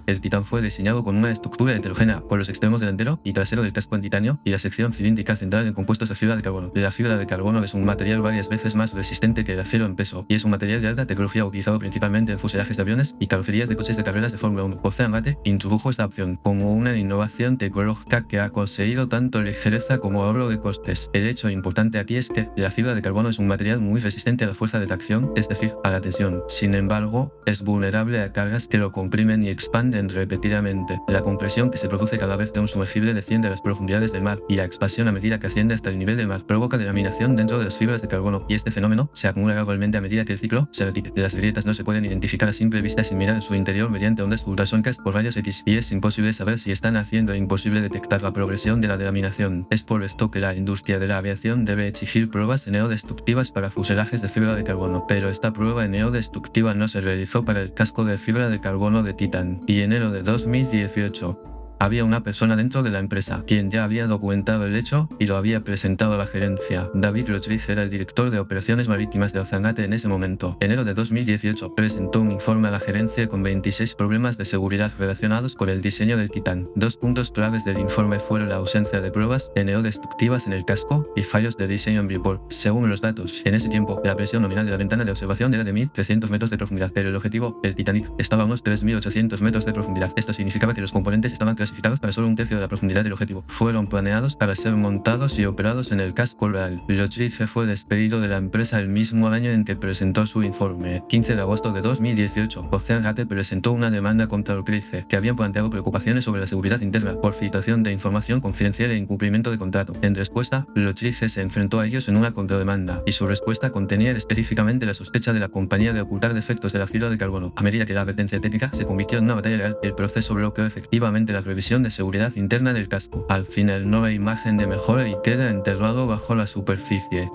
El Titán fue diseñado con una estructura heterogénea, con los extremos delantero y trasero del casco en titanio y la sección cilíndrica central en compuestos de fibra de carbono. La fibra de carbono es un material varias veces más resistente que el acero en peso y es un material de alta tecnología utilizado principalmente en fuselajes de aviones y carrocerías de coches de carreras de Fórmula 1. Ocean Gate introdujo esta opción como una innovación tecnológica que ha conseguido tanto ligereza como ahorro de costes. El hecho importante aquí es que la fibra de carbono es un material muy resistente a la fuerza de tracción, es decir, a la tensión. Sin embargo, es vulnerable a cargas que lo comprimen y expanden repetidamente. La compresión que se produce cada vez que un sumergible desciende a las profundidades del mar y la expansión a medida que asciende hasta el nivel del mar provoca delaminación dentro de las fibras de carbono y este fenómeno se acumula gradualmente a medida que el ciclo se repite. Las grietas no se pueden identificar a simple vista sin mirar en su interior mediante ondas ultrasónicas por rayos X y es imposible saber si están haciendo e imposible detectar la progresión de la delaminación. Es por esto que la industria de la aviación debe exigir pruebas neodestructivas para fuselajes de fibra de carbono, pero esta prueba neodestructiva no se realizó para el casco de fibra de carbono de Titan. Y enero de 2018. Había una persona dentro de la empresa, quien ya había documentado el hecho y lo había presentado a la gerencia. David Rodríguez era el director de operaciones marítimas de Ocean Gate en ese momento. Enero de 2018 presentó un informe a la gerencia con 26 problemas de seguridad relacionados con el diseño del Titán. Dos puntos claves del informe fueron la ausencia de pruebas neodestructivas en el casco y fallos de diseño en Viewport. Según los datos, en ese tiempo, la presión nominal de la ventana de observación era de 1.300 metros de profundidad, pero el objetivo, el Titanic, estaba a unos 3.800 metros de profundidad. Esto significaba que los componentes estaban clasificados para solo un tercio de la profundidad del objetivo. Fueron planeados para ser montados y operados en el casco real. Rodríguez fue despedido de la empresa el mismo año en que presentó su informe. 15 de agosto de 2018, Ocean Gate presentó una demanda contra Rodríguez, que habían planteado preocupaciones sobre la seguridad interna por filtración de información confidencial e incumplimiento de contrato. En respuesta, Rodríguez se enfrentó a ellos en una contrademanda, y su respuesta contenía específicamente la sospecha de la compañía de ocultar defectos de la fibra de carbono. A medida que la advertencia técnica se convirtió en una batalla legal, el proceso bloqueó efectivamente la revisión de seguridad interna del casco. Al final no hay margen de mejora y queda enterrado bajo la superficie.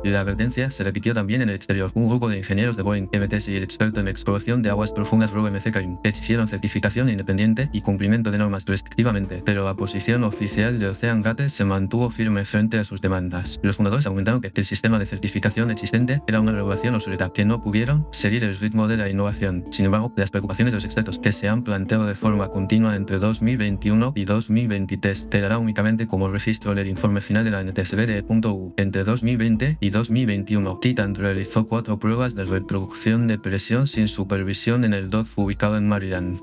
La advertencia se repitió también en el exterior. Un grupo de ingenieros de Boeing, MTS y el experto en exploración de aguas profundas Rob M. Karim exigieron certificación independiente y cumplimiento de normas respectivamente, pero la posición oficial de Ocean Gate se mantuvo firme frente a sus demandas. Los fundadores argumentaron que el sistema de certificación existente era una regulación obsoleta, que no pudieron seguir el ritmo de la innovación. Sin embargo, las preocupaciones de los expertos que se han planteado de forma continua entre 2021 y 2023 quedará únicamente como registro del informe final de la NTSB.U. Entre 2020 y 2021, Titan realizó 4 pruebas de reproducción de presión sin supervisión en el dock ubicado en Maryland.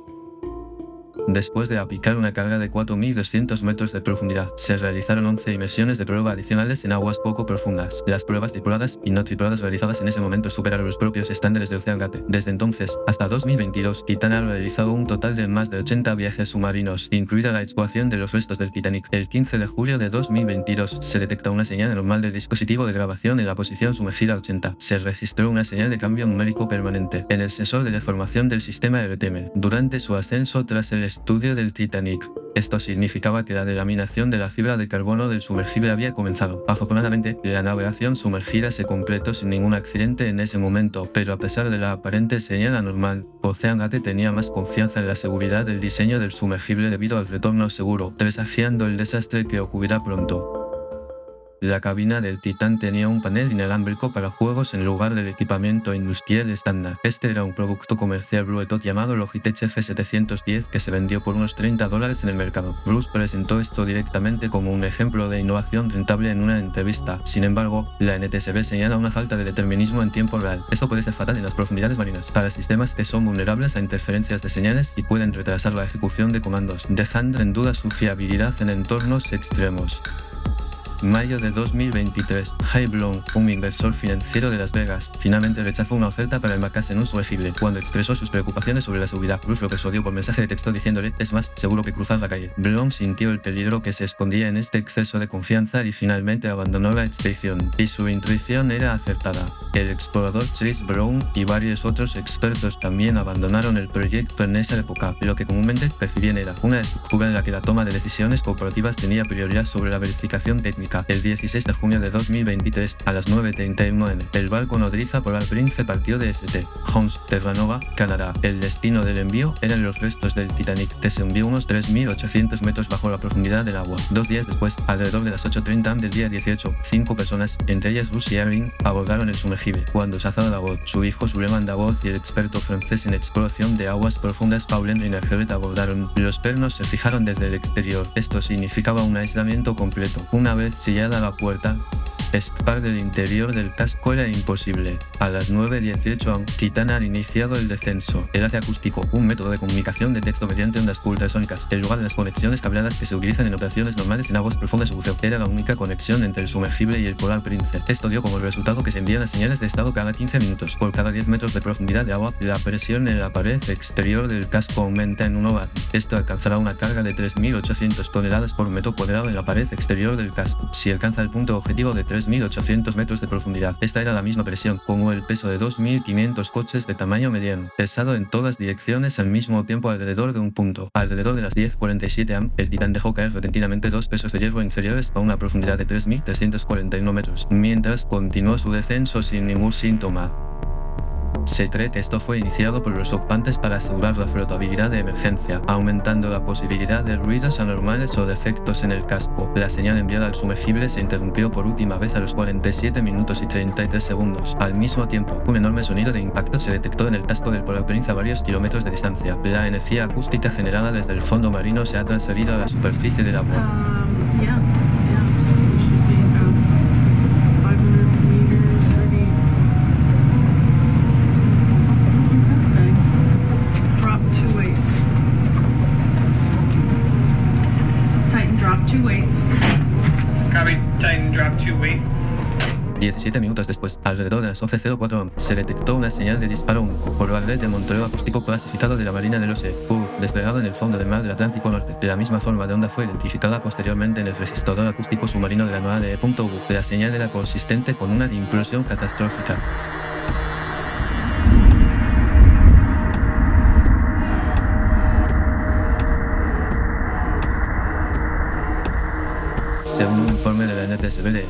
Después de aplicar una carga de 4.200 metros de profundidad, se realizaron 11 inmersiones de prueba adicionales en aguas poco profundas. Las pruebas tripuladas y no tripuladas realizadas en ese momento superaron los propios estándares de Ocean Gate. Desde entonces, hasta 2022, Titan ha realizado un total de más de 80 viajes submarinos, incluida la exploración de los restos del Titanic. El 15 de julio de 2022, se detecta una señal anormal del dispositivo de grabación en la posición sumergida 80. Se registró una señal de cambio numérico permanente en el sensor de deformación del sistema RTM durante su ascenso tras el estudio del Titanic. Esto significaba que la delaminación de la fibra de carbono del sumergible había comenzado. Afortunadamente, la navegación sumergida se completó sin ningún accidente en ese momento, pero a pesar de la aparente señal anormal, Ocean Gate tenía más confianza en la seguridad del diseño del sumergible debido al retorno seguro, presagiando el desastre que ocurrirá pronto. La cabina del Titán tenía un panel inalámbrico para juegos en lugar del equipamiento industrial estándar. Este era un producto comercial Bluetooth llamado Logitech F710 que se vendió por unos $30 en el mercado. Bruce presentó esto directamente como un ejemplo de innovación rentable en una entrevista. Sin embargo, la NTSB señala una falta de determinismo en tiempo real. Esto puede ser fatal en las profundidades marinas, para sistemas que son vulnerables a interferencias de señales y pueden retrasar la ejecución de comandos, dejando en duda su fiabilidad en entornos extremos. Mayo de 2023, High Bloom, un inversor financiero de Las Vegas, finalmente rechazó una oferta para embarcarse en un sumergible. Cuando expresó sus preocupaciones sobre la seguridad, Bruce lo persuadió por mensaje de texto diciéndole: es más seguro que cruzar la calle. Bloom sintió el peligro que se escondía en este exceso de confianza y finalmente abandonó la expedición. Y su intuición era acertada. El explorador Chris Brown y varios otros expertos también abandonaron el proyecto en esa época. Lo que comúnmente percibían era una estructura en la que la toma de decisiones corporativas tenía prioridad sobre la verificación técnica. Británica. El 16 de junio de 2023, a las 9:31 am, el barco nodriza Polar Prince partió de St. John's, Terranova, Canadá. El destino del envío eran los restos del Titanic, que se hundió unos 3.800 metros bajo la profundidad del agua. 2 días después, alrededor de las 8:30 am del día 18, 5 personas, entre ellas Lucy Erling, abordaron el sumergible. Cuando Shazad Davoud, su hijo Suleiman Davoud y el experto francés en exploración de aguas profundas Pauline Reiner abordaron, los pernos se fijaron desde el exterior. Esto significaba un aislamiento completo. Una vez sellada la puerta, escapar del interior del casco era imposible. A las 9:18 am, Titan ha iniciado el descenso. Enlace acústico, un método de comunicación de texto mediante ondas ultrasónicas, en lugar de las conexiones cableadas que se utilizan en operaciones normales en aguas profundas o buceo. Era la única conexión entre el sumergible y el Polar Prince. Esto dio como resultado que se envían las señales de estado cada 15 minutos. Por cada 10 metros de profundidad de agua, la presión en la pared exterior del casco aumenta en 1 bar. Esto alcanzará una carga de 3.800 toneladas por metro cuadrado en la pared exterior del casco. Si alcanza el punto objetivo de 3.800 metros de profundidad, esta era la misma presión como el peso de 2.500 coches de tamaño mediano, pesado en todas direcciones al mismo tiempo alrededor de un punto. Alrededor de las 10:47 am, el Titán dejó caer repentinamente 2 pesos de hierro inferiores a una profundidad de 3.341 metros, mientras continuó su descenso sin ningún síntoma. Se cree que esto fue iniciado por los ocupantes para asegurar la flotabilidad de emergencia, aumentando la posibilidad de ruidos anormales o defectos en el casco. La señal enviada al sumergible se interrumpió por última vez a los 47 minutos y 33 segundos. Al mismo tiempo, un enorme sonido de impacto se detectó en el casco del Polar Prince a varios kilómetros de distancia. La energía acústica generada desde el fondo marino se ha transferido a la superficie del agua. Yeah. It should be about 500 meters, 30. What was that thing? Drop 2 weights. Titan drop 2 weights. Copy. Titan drop 2 weight. 17 minutos después, alrededor de las 11:04 am, se detectó una señal de disparo único por la red de monitoreo acústico clasificado de la Marina del Océano, desplegado en el fondo del mar del Atlántico Norte. La misma forma de onda fue identificada posteriormente en el registrador acústico submarino de la NOAA de .u. La señal era consistente con una implosión catastrófica. Según un informe de la NTSB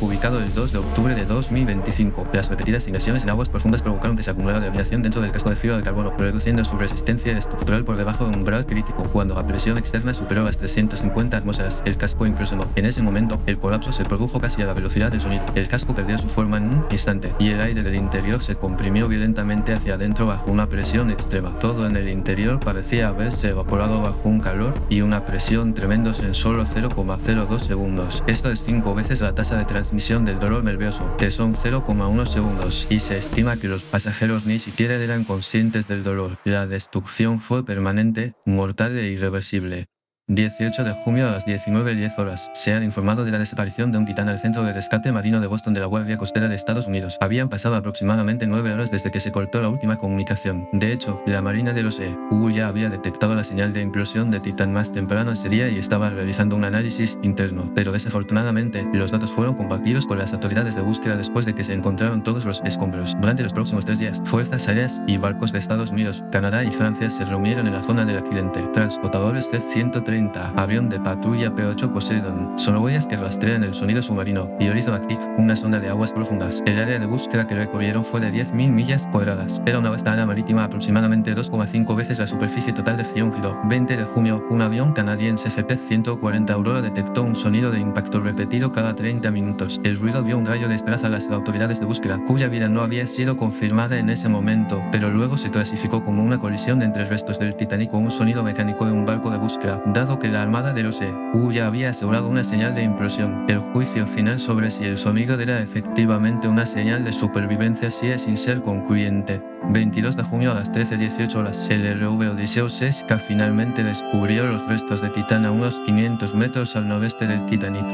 publicado el 2 de octubre de 2025, las repetidas inmersiones en aguas profundas provocaron que se acumulara la radiación dentro del casco de fibra de carbono, reduciendo su resistencia estructural por debajo de un umbral crítico. Cuando la presión externa superó las 350 atmósferas, el casco implosionó. En ese momento, el colapso se produjo casi a la velocidad del sonido. El casco perdió su forma en un instante, y el aire del interior se comprimió violentamente hacia adentro bajo una presión extrema. Todo en el interior parecía haberse evaporado bajo un calor y una presión tremendos en solo 0,02 segundos. Esto es 5 veces la tasa de transmisión del dolor nervioso, que son 0,1 segundos, y se estima que los pasajeros ni siquiera eran conscientes del dolor. La destrucción fue permanente, mortal e irreversible. 18 de junio a las 19:10 horas. Se han informado de la desaparición de un Titán al Centro de Rescate Marino de Boston de la Guardia Costera de Estados Unidos. Habían pasado aproximadamente 9 horas desde que se cortó la última comunicación. De hecho, la Marina de los EU ya había detectado la señal de implosión de Titán más temprano ese día y estaba realizando un análisis interno. Pero desafortunadamente, los datos fueron compartidos con las autoridades de búsqueda después de que se encontraron todos los escombros. Durante los próximos 3 días, fuerzas aéreas y barcos de Estados Unidos, Canadá y Francia se reunieron en la zona del accidente. Transportadores C-130, avión de patrulla P-8 Poseidon, sonoboyas que rastrean el sonido submarino, y Horizon Active, una sonda de aguas profundas. El área de búsqueda que recorrieron fue de 10.000 millas cuadradas. Era una vasta área marítima aproximadamente 2,5 veces la superficie total de Thionville. 20 de junio, un avión canadiense CP-140 Aurora detectó un sonido de impacto repetido cada 30 minutos. El ruido dio un rayo de esperanza a las autoridades de búsqueda, cuya vida no había sido confirmada en ese momento, pero luego se clasificó como una colisión entre restos del Titanic o un sonido mecánico de un barco de búsqueda, dado que la Armada de los EU ya había asegurado una señal de implosión. El juicio final sobre si el sonido era efectivamente una señal de supervivencia sigue sin ser concluyente. 22 de junio a las 13:18 horas, el RV Odysseus 6K finalmente descubrió los restos de Titán a unos 500 metros al noreste del Titanic.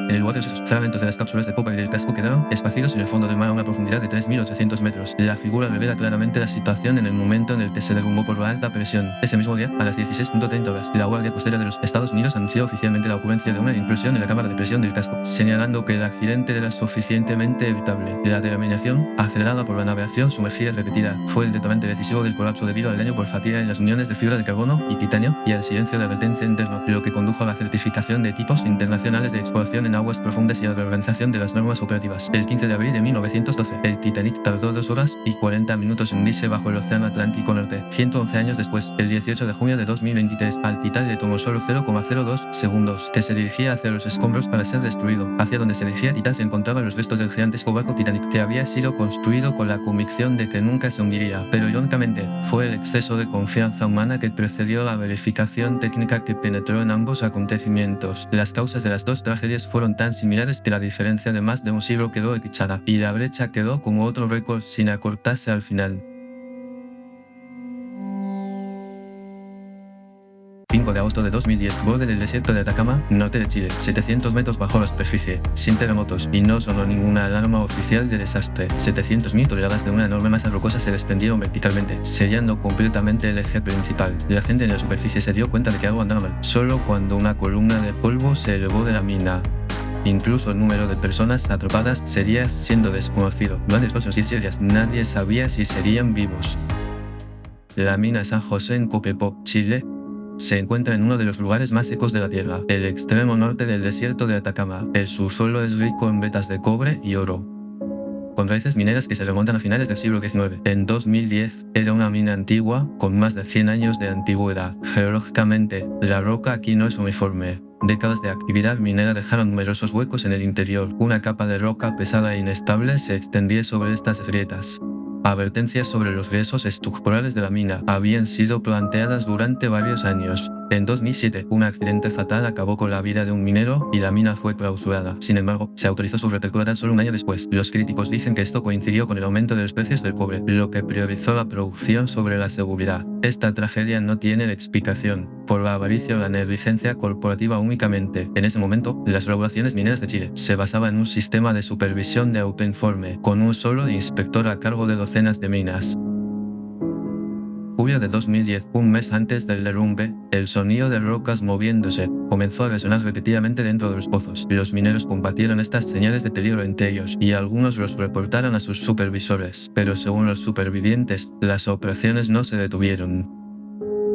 En el lugar de los fragmentos de las cápsulas de popa y del casco quedaron esparcidos en el fondo del mar a una profundidad de 3.800 metros. La figura revela claramente la situación en el momento en el que se derrumbó por la alta presión. Ese mismo día, a las 16:30 horas, la Guardia Costera de los Estados Unidos anunció oficialmente la ocurrencia de una implosión en la cámara de presión del casco, señalando que el accidente era suficientemente evitable. La delaminación, acelerada por la navegación sumergida repetida, fue el detonante decisivo del colapso debido al daño por fatiga en las uniones de fibra de carbono y titanio y al silencio de advertencia interno, lo que condujo a la certificación de equipos internacionales de exploración en aguas profundas y a la reorganización de las normas operativas. El 15 de abril de 1912, el Titanic tardó 2 horas y 40 minutos en hundirse bajo el Océano Atlántico Norte. 111 años después, el 18 de junio de 2023, al Titanic le tomó solo 0,02 segundos, que se dirigía hacia los escombros para ser destruido. Hacia donde se dirigía Titán se encontraban los restos del gigantesco barco Titanic, que había sido construido con la convicción de que nunca se hundiría. Pero irónicamente, fue el exceso de confianza humana que precedió la verificación técnica que penetró en ambos acontecimientos. Las causas de las dos tragedias fueron tan similares que la diferencia de más de un siglo quedó echada, y la brecha quedó como otro récord sin acortarse al final. 5 de agosto de 2010, borde del desierto de Atacama, norte de Chile, 700 metros bajo la superficie, sin terremotos, y no sonó ninguna alarma oficial de desastre. 700.000 toneladas de una enorme masa rocosa se desprendieron verticalmente, sellando completamente el eje principal. La gente en la superficie se dio cuenta de que algo andaba mal, solo cuando una columna de polvo se elevó de la mina. Incluso el número de personas atrapadas seguía siendo desconocido. Durante los próximos 17 días, nadie sabía si serían vivos. La mina San José en Copiapó, Chile, se encuentra en uno de los lugares más secos de la Tierra, el extremo norte del desierto de Atacama. El subsuelo es rico en vetas de cobre y oro, con raíces mineras que se remontan a finales del siglo XIX. En 2010 era una mina antigua con más de 100 años de antigüedad. Geológicamente, la roca aquí no es uniforme. Décadas de actividad minera dejaron numerosos huecos en el interior. Una capa de roca pesada e inestable se extendía sobre estas grietas. Advertencias sobre los riesgos estructurales de la mina habían sido planteadas durante varios años. En 2007, un accidente fatal acabó con la vida de un minero y la mina fue clausurada. Sin embargo, se autorizó su reapertura tan solo un año después. Los críticos dicen que esto coincidió con el aumento de los precios del cobre, lo que priorizó la producción sobre la seguridad. Esta tragedia no tiene explicación por la avaricia o la negligencia corporativa únicamente. En ese momento, las regulaciones mineras de Chile se basaban en un sistema de supervisión de autoinforme, con un solo inspector a cargo de docenas de minas. Julio de 2010, un mes antes del derrumbe, el sonido de rocas moviéndose comenzó a resonar repetidamente dentro de los pozos. Los mineros compartieron estas señales de peligro entre ellos y algunos los reportaron a sus supervisores. Pero según los supervivientes, las operaciones no se detuvieron.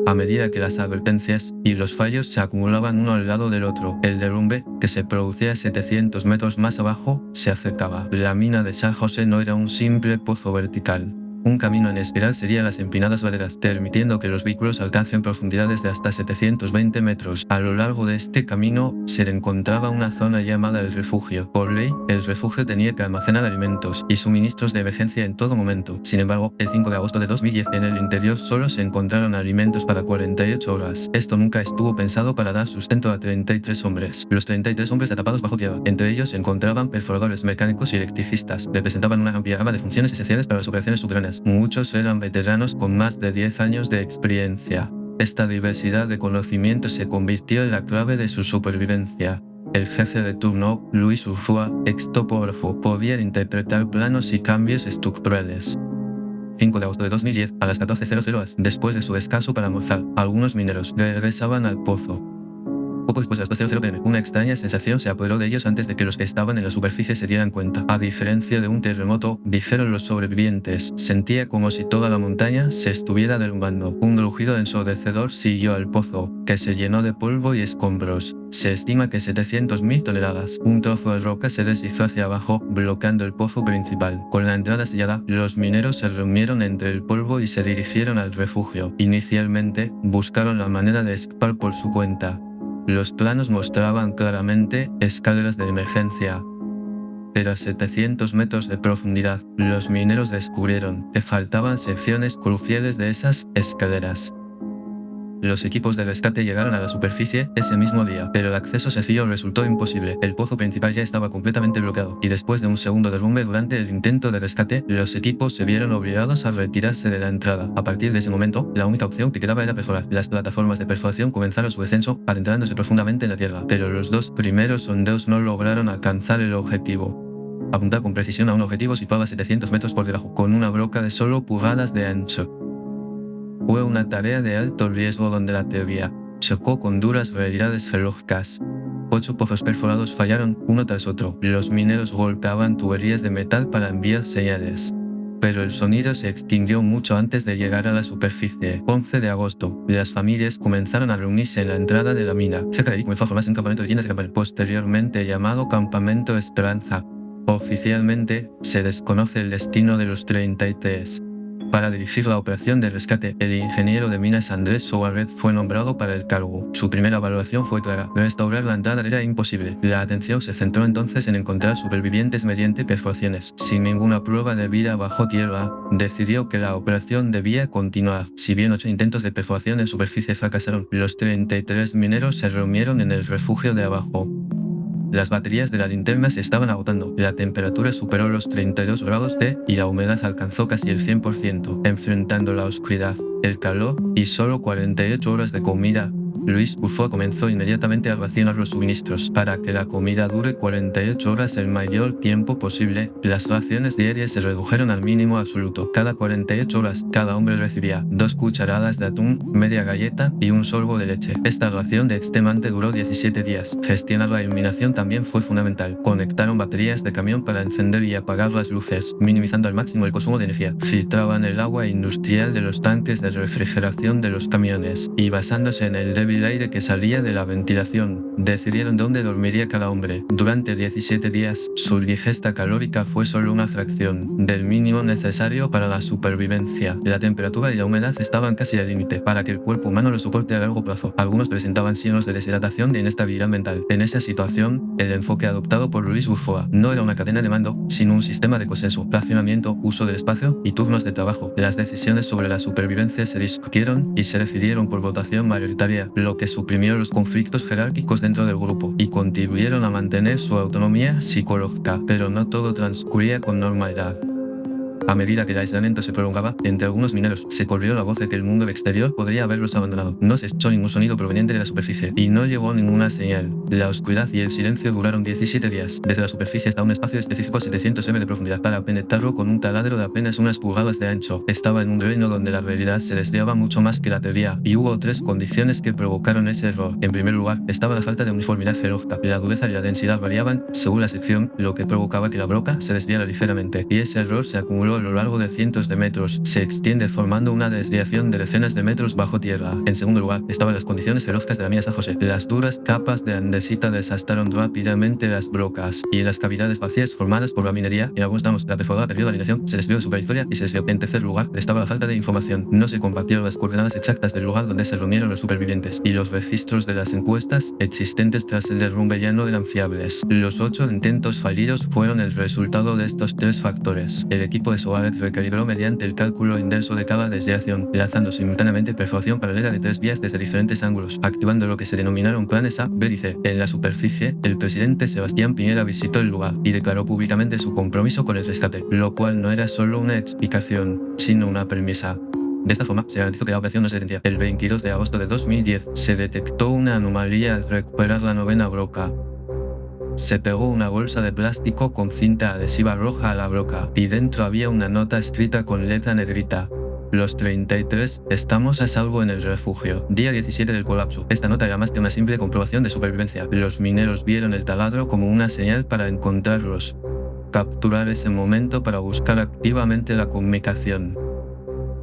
A medida que las advertencias y los fallos se acumulaban uno al lado del otro, el derrumbe, que se producía 700 metros más abajo, se acercaba. La mina de San José no era un simple pozo vertical. Un camino en espiral sería las empinadas laderas, permitiendo que los vehículos alcancen profundidades de hasta 720 metros. A lo largo de este camino se encontraba una zona llamada el refugio. Por ley, el refugio tenía que almacenar alimentos y suministros de emergencia en todo momento. Sin embargo, el 5 de agosto de 2010, en el interior solo se encontraron alimentos para 48 horas. Esto nunca estuvo pensado para dar sustento a 33 hombres. Los 33 hombres atrapados bajo tierra. Entre ellos se encontraban perforadores mecánicos y electricistas. Representaban una amplia gama de funciones esenciales para las operaciones subterráneas. Muchos eran veteranos con más de 10 años de experiencia. Esta diversidad de conocimientos se convirtió en la clave de su supervivencia. El jefe de turno, Luis Urzúa, ex topógrafo, podía interpretar planos y cambios estructurales. 5 de agosto de 2010, a las 14:00 horas, después de su descanso para almorzar, algunos mineros regresaban al pozo. Poco después de las 12:00 pm, una extraña sensación se apoderó de ellos antes de que los que estaban en la superficie se dieran cuenta. A diferencia de un terremoto, dijeron los sobrevivientes, sentía como si toda la montaña se estuviera derrumbando. Un rugido ensordecedor siguió al pozo, que se llenó de polvo y escombros. Se estima que 700.000 toneladas. Un trozo de roca se deslizó hacia abajo, bloqueando el pozo principal. Con la entrada sellada, los mineros se reunieron entre el polvo y se dirigieron al refugio. Inicialmente, buscaron la manera de escapar por su cuenta. Los planos mostraban claramente escaleras de emergencia. Pero a 700 metros de profundidad, los mineros descubrieron que faltaban secciones cruciales de esas escaleras. Los equipos de rescate llegaron a la superficie ese mismo día, pero el acceso sencillo resultó imposible. El pozo principal ya estaba completamente bloqueado, y después de un segundo derrumbe durante el intento de rescate, los equipos se vieron obligados a retirarse de la entrada. A partir de ese momento, la única opción que quedaba era perforar. Las plataformas de perforación comenzaron su descenso, adentrándose profundamente en la tierra, pero los dos primeros sondeos no lograron alcanzar el objetivo. Apuntar con precisión a un objetivo situado a 700 metros por debajo, con una broca de solo pulgadas de ancho. Fue una tarea de alto riesgo donde la teoría chocó con duras realidades geológicas. 8 pozos perforados fallaron uno tras otro. Los mineros golpeaban tuberías de metal para enviar señales, pero el sonido se extinguió mucho antes de llegar a la superficie. 11 de agosto, las familias comenzaron a reunirse en la entrada de la mina. Cerca de allí comenzó a formarse un campamento de tiendas de campaña, posteriormente llamado Campamento Esperanza. Oficialmente, se desconoce el destino de los 33. Para dirigir la operación de rescate, el ingeniero de minas Andrés Soaret fue nombrado para el cargo. Su primera evaluación fue clara: restaurar la entrada era imposible. La atención se centró entonces en encontrar supervivientes mediante perforaciones. Sin ninguna prueba de vida bajo tierra, decidió que la operación debía continuar. Si bien 8 intentos de perforación en superficie fracasaron, los 33 mineros se reunieron en el refugio de abajo. Las baterías de la linterna se estaban agotando, la temperatura superó los 32 grados C y la humedad alcanzó casi el 100%, enfrentando la oscuridad, el calor y solo 48 horas de comida. Luis Ufo comenzó inmediatamente a racionar los suministros. Para que la comida dure 48 horas el mayor tiempo posible, las raciones diarias se redujeron al mínimo absoluto. Cada 48 horas, cada hombre recibía 2 cucharadas de atún, media galleta y un sorbo de leche. Esta ración de extenuante duró 17 días. Gestionar la iluminación también fue fundamental. Conectaron baterías de camión para encender y apagar las luces, minimizando al máximo el consumo de energía. Filtraban el agua industrial de los tanques de refrigeración de los camiones, y basándose en el débil aire que salía de la ventilación, decidieron dónde dormiría cada hombre. Durante 17 días, su ingesta calórica fue solo una fracción del mínimo necesario para la supervivencia. La temperatura y la humedad estaban casi al límite para que el cuerpo humano lo soporte a largo plazo. Algunos presentaban signos de deshidratación e inestabilidad mental. En esa situación, el enfoque adoptado por Luis Bufoa no era una cadena de mando, sino un sistema de consenso, racionamiento, uso del espacio y turnos de trabajo. Las decisiones sobre la supervivencia se discutieron y se decidieron por votación mayoritaria, lo que suprimió los conflictos jerárquicos dentro del grupo y contribuyeron a mantener su autonomía psicológica, pero no todo transcurría con normalidad. A medida que el aislamiento se prolongaba, entre algunos mineros se corrió la voz de que el mundo exterior podría haberlos abandonado. No se escuchó ningún sonido proveniente de la superficie y no llegó ninguna señal. La oscuridad y el silencio duraron 17 días. Desde la superficie hasta un espacio específico a 700 m de profundidad, para penetrarlo con un taladro de apenas unas pulgadas de ancho. Estaba en un reino donde la realidad se desviaba mucho más que la teoría, y hubo 3 condiciones que provocaron ese error. En primer lugar, estaba la falta de uniformidad geológica. La dureza y la densidad variaban según la sección, lo que provocaba que la broca se desviara ligeramente, y ese error se acumuló a lo largo de cientos de metros. Se extiende formando una desviación de decenas de metros bajo tierra. En segundo lugar, estaban las condiciones geológicas de la mina San José. Las duras capas de andesita desastaron rápidamente las brocas, y en las cavidades vacías formadas por la minería, en algunos tramos la perforadora perdió la alineación, se desvió su trayectoria y se desvió. En tercer lugar, estaba la falta de información. No se compartieron las coordenadas exactas del lugar donde se reunieron los supervivientes, y los registros de las encuestas existentes tras el derrumbe ya no eran fiables. Los 8 intentos fallidos fueron el resultado de estos 3 factores. El equipo de Soaret recalibró mediante el cálculo inverso de cada desviación, lanzando simultáneamente perforación paralela de 3 vías desde diferentes ángulos, activando lo que se denominaron planes A, B y C. En la superficie, el presidente Sebastián Piñera visitó el lugar y declaró públicamente su compromiso con el rescate, lo cual no era solo una explicación, sino una premisa. De esta forma, se garantizó que la operación no se detendría. El 22 de agosto de 2010, se detectó una anomalía al recuperar la 9ª broca. Se pegó una bolsa de plástico con cinta adhesiva roja a la broca, y dentro había una nota escrita con letra negrita: los 33 estamos a salvo en el refugio. Día 17 del colapso. Esta nota era más que una simple comprobación de supervivencia. Los mineros vieron el taladro como una señal para encontrarlos, capturar ese momento para buscar activamente la comunicación.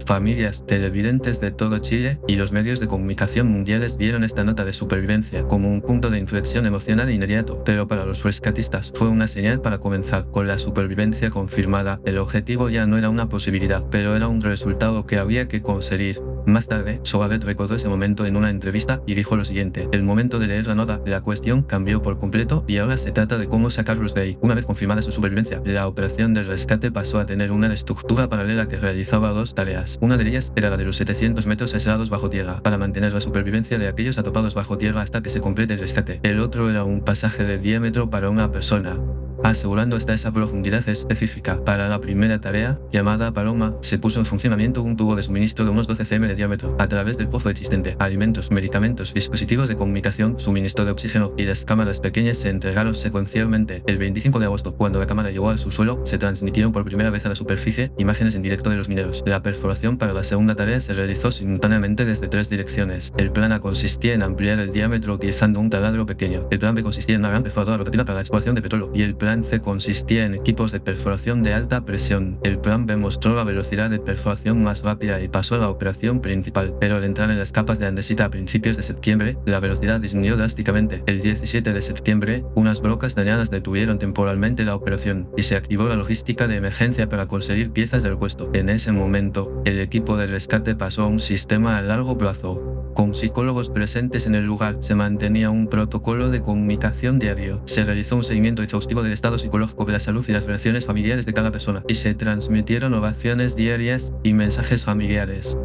Familias, televidentes de todo Chile y los medios de comunicación mundiales vieron esta nota de supervivencia como un punto de inflexión emocional inmediato, pero para los rescatistas fue una señal para comenzar. Con la supervivencia confirmada, el objetivo ya no era una posibilidad, pero era un resultado que había que conseguir. Más tarde, Soaret recordó ese momento en una entrevista y dijo lo siguiente: el momento de leer la nota, la cuestión cambió por completo y ahora se trata de cómo sacarlos de ahí. Una vez confirmada su supervivencia, la operación de rescate pasó a tener una estructura paralela que realizaba 2 tareas. misiones. Una de ellas era la de los 700 metros aislados bajo tierra, para mantener la supervivencia de aquellos atrapados bajo tierra hasta que se complete el rescate. El otro era un pasaje de diámetro para una persona, asegurando hasta esa profundidad específica. Para la primera tarea, llamada Paloma, se puso en funcionamiento un tubo de suministro de unos 12 cm de diámetro. A través del pozo existente, alimentos, medicamentos, dispositivos de comunicación, suministro de oxígeno y las cámaras pequeñas se entregaron secuencialmente. El 25 de agosto, cuando la cámara llegó al subsuelo, se transmitieron por primera vez a la superficie imágenes en directo de los mineros. La perforación para la segunda tarea se realizó simultáneamente desde 3 direcciones. El plan A consistía en ampliar el diámetro utilizando un taladro pequeño. El plan B consistía en una gran perforadora rotativa para la exploración de petróleo. Y el plan C consistía en equipos de perforación de alta presión. El plan B mostró la velocidad de perforación más rápida y pasó a la operación principal, pero al entrar en las capas de andesita a principios de septiembre, la velocidad disminuyó drásticamente. El 17 de septiembre, unas brocas dañadas detuvieron temporalmente la operación y se activó la logística de emergencia para conseguir piezas de repuesto. En ese momento, el equipo de rescate pasó a un sistema a largo plazo. Con psicólogos presentes en el lugar, se mantenía un protocolo de comunicación diario. Se realizó un seguimiento exhaustivo del estado psicológico de la salud y las relaciones familiares de cada persona, y se transmitieron oraciones diarias y mensajes familiares.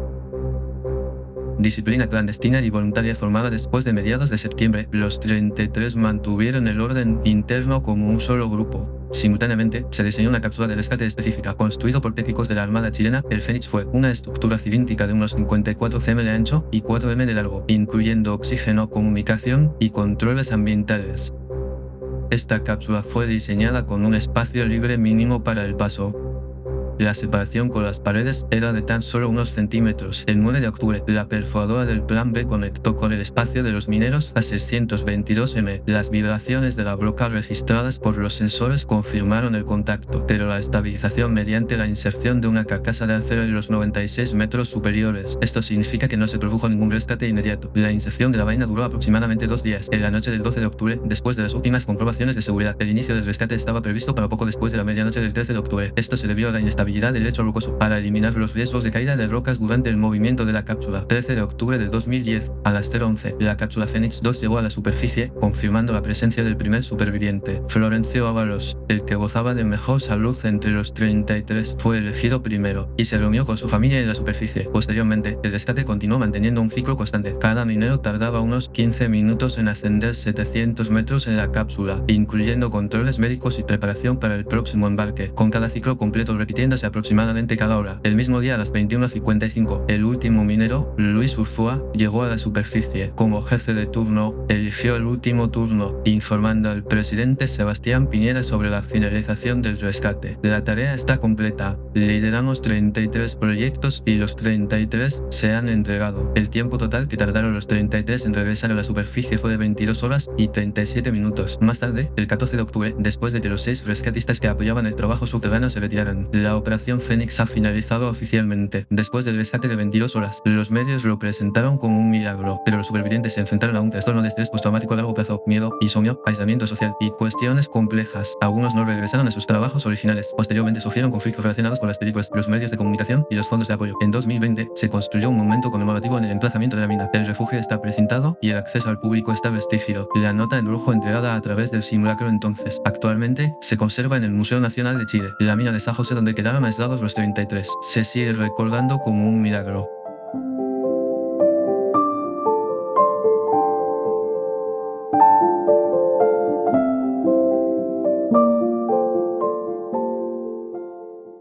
Disciplina clandestina y voluntaria formada después de mediados de septiembre, los 33 mantuvieron el orden interno como un solo grupo. Simultáneamente, se diseñó una cápsula de rescate específica. Construido por técnicos de la Armada chilena, el Fénix fue una estructura cilíndrica de unos 54 cm de ancho y 4 m de largo, incluyendo oxígeno, comunicación y controles ambientales. Esta cápsula fue diseñada con un espacio libre mínimo para el paso. La separación con las paredes era de tan solo unos centímetros. El 9 de octubre, la perforadora del plan B conectó con el espacio de los mineros a 622 m. Las vibraciones de la broca registradas por los sensores confirmaron el contacto, pero la estabilización mediante la inserción de una carcasa de acero en los 96 metros superiores. Esto significa que no se produjo ningún rescate inmediato. La inserción de la vaina duró aproximadamente 2 días. En la noche del 12 de octubre, después de las últimas comprobaciones de seguridad, el inicio del rescate estaba previsto para poco después de la medianoche del 13 de octubre. Esto se debió a la inestabilidad del lecho rocoso para eliminar los riesgos de caída de rocas durante el movimiento de la cápsula. 13 de octubre de 2010, a las 0:11, la cápsula Fénix 2 llegó a la superficie, confirmando la presencia del primer superviviente. Florencio Ábalos, el que gozaba de mejor salud entre los 33, fue elegido primero y se reunió con su familia en la superficie. Posteriormente, el rescate continuó manteniendo un ciclo constante. Cada minero tardaba unos 15 minutos en ascender 700 metros en la cápsula, incluyendo controles médicos y preparación para el próximo embarque, con cada ciclo completo repitiéndose aproximadamente cada hora. El mismo día a las 21:55, el último minero, Luis Urfua, llegó a la superficie. Como jefe de turno, eligió el último turno, informando al presidente Sebastián Piñera sobre la finalización del rescate. La tarea está completa. Lideramos 33 proyectos y los 33 se han entregado. El tiempo total que tardaron los 33 en regresar a la superficie fue de 22 horas y 37 minutos. Más tarde, el 14 de octubre, después de que los 6 rescatistas que apoyaban el trabajo subterráneo se retiraran, la Operación Fénix ha finalizado oficialmente. Después del rescate de 22 horas, los medios lo presentaron como un milagro, pero los supervivientes se enfrentaron a un trastorno de estrés postraumático a largo plazo, miedo, insomnio, aislamiento social y cuestiones complejas. Algunos no regresaron a sus trabajos originales. Posteriormente sufrieron conflictos relacionados con las películas, los medios de comunicación y los fondos de apoyo. En 2020, se construyó un monumento conmemorativo en el emplazamiento de la mina. El refugio está precintado y el acceso al público está restringido. La nota en rojo entregada a través del simulacro entonces. Actualmente, se conserva en el Museo Nacional de Chile. La mina de San José donde quedaron aislados los 33 se sigue recordando como un milagro.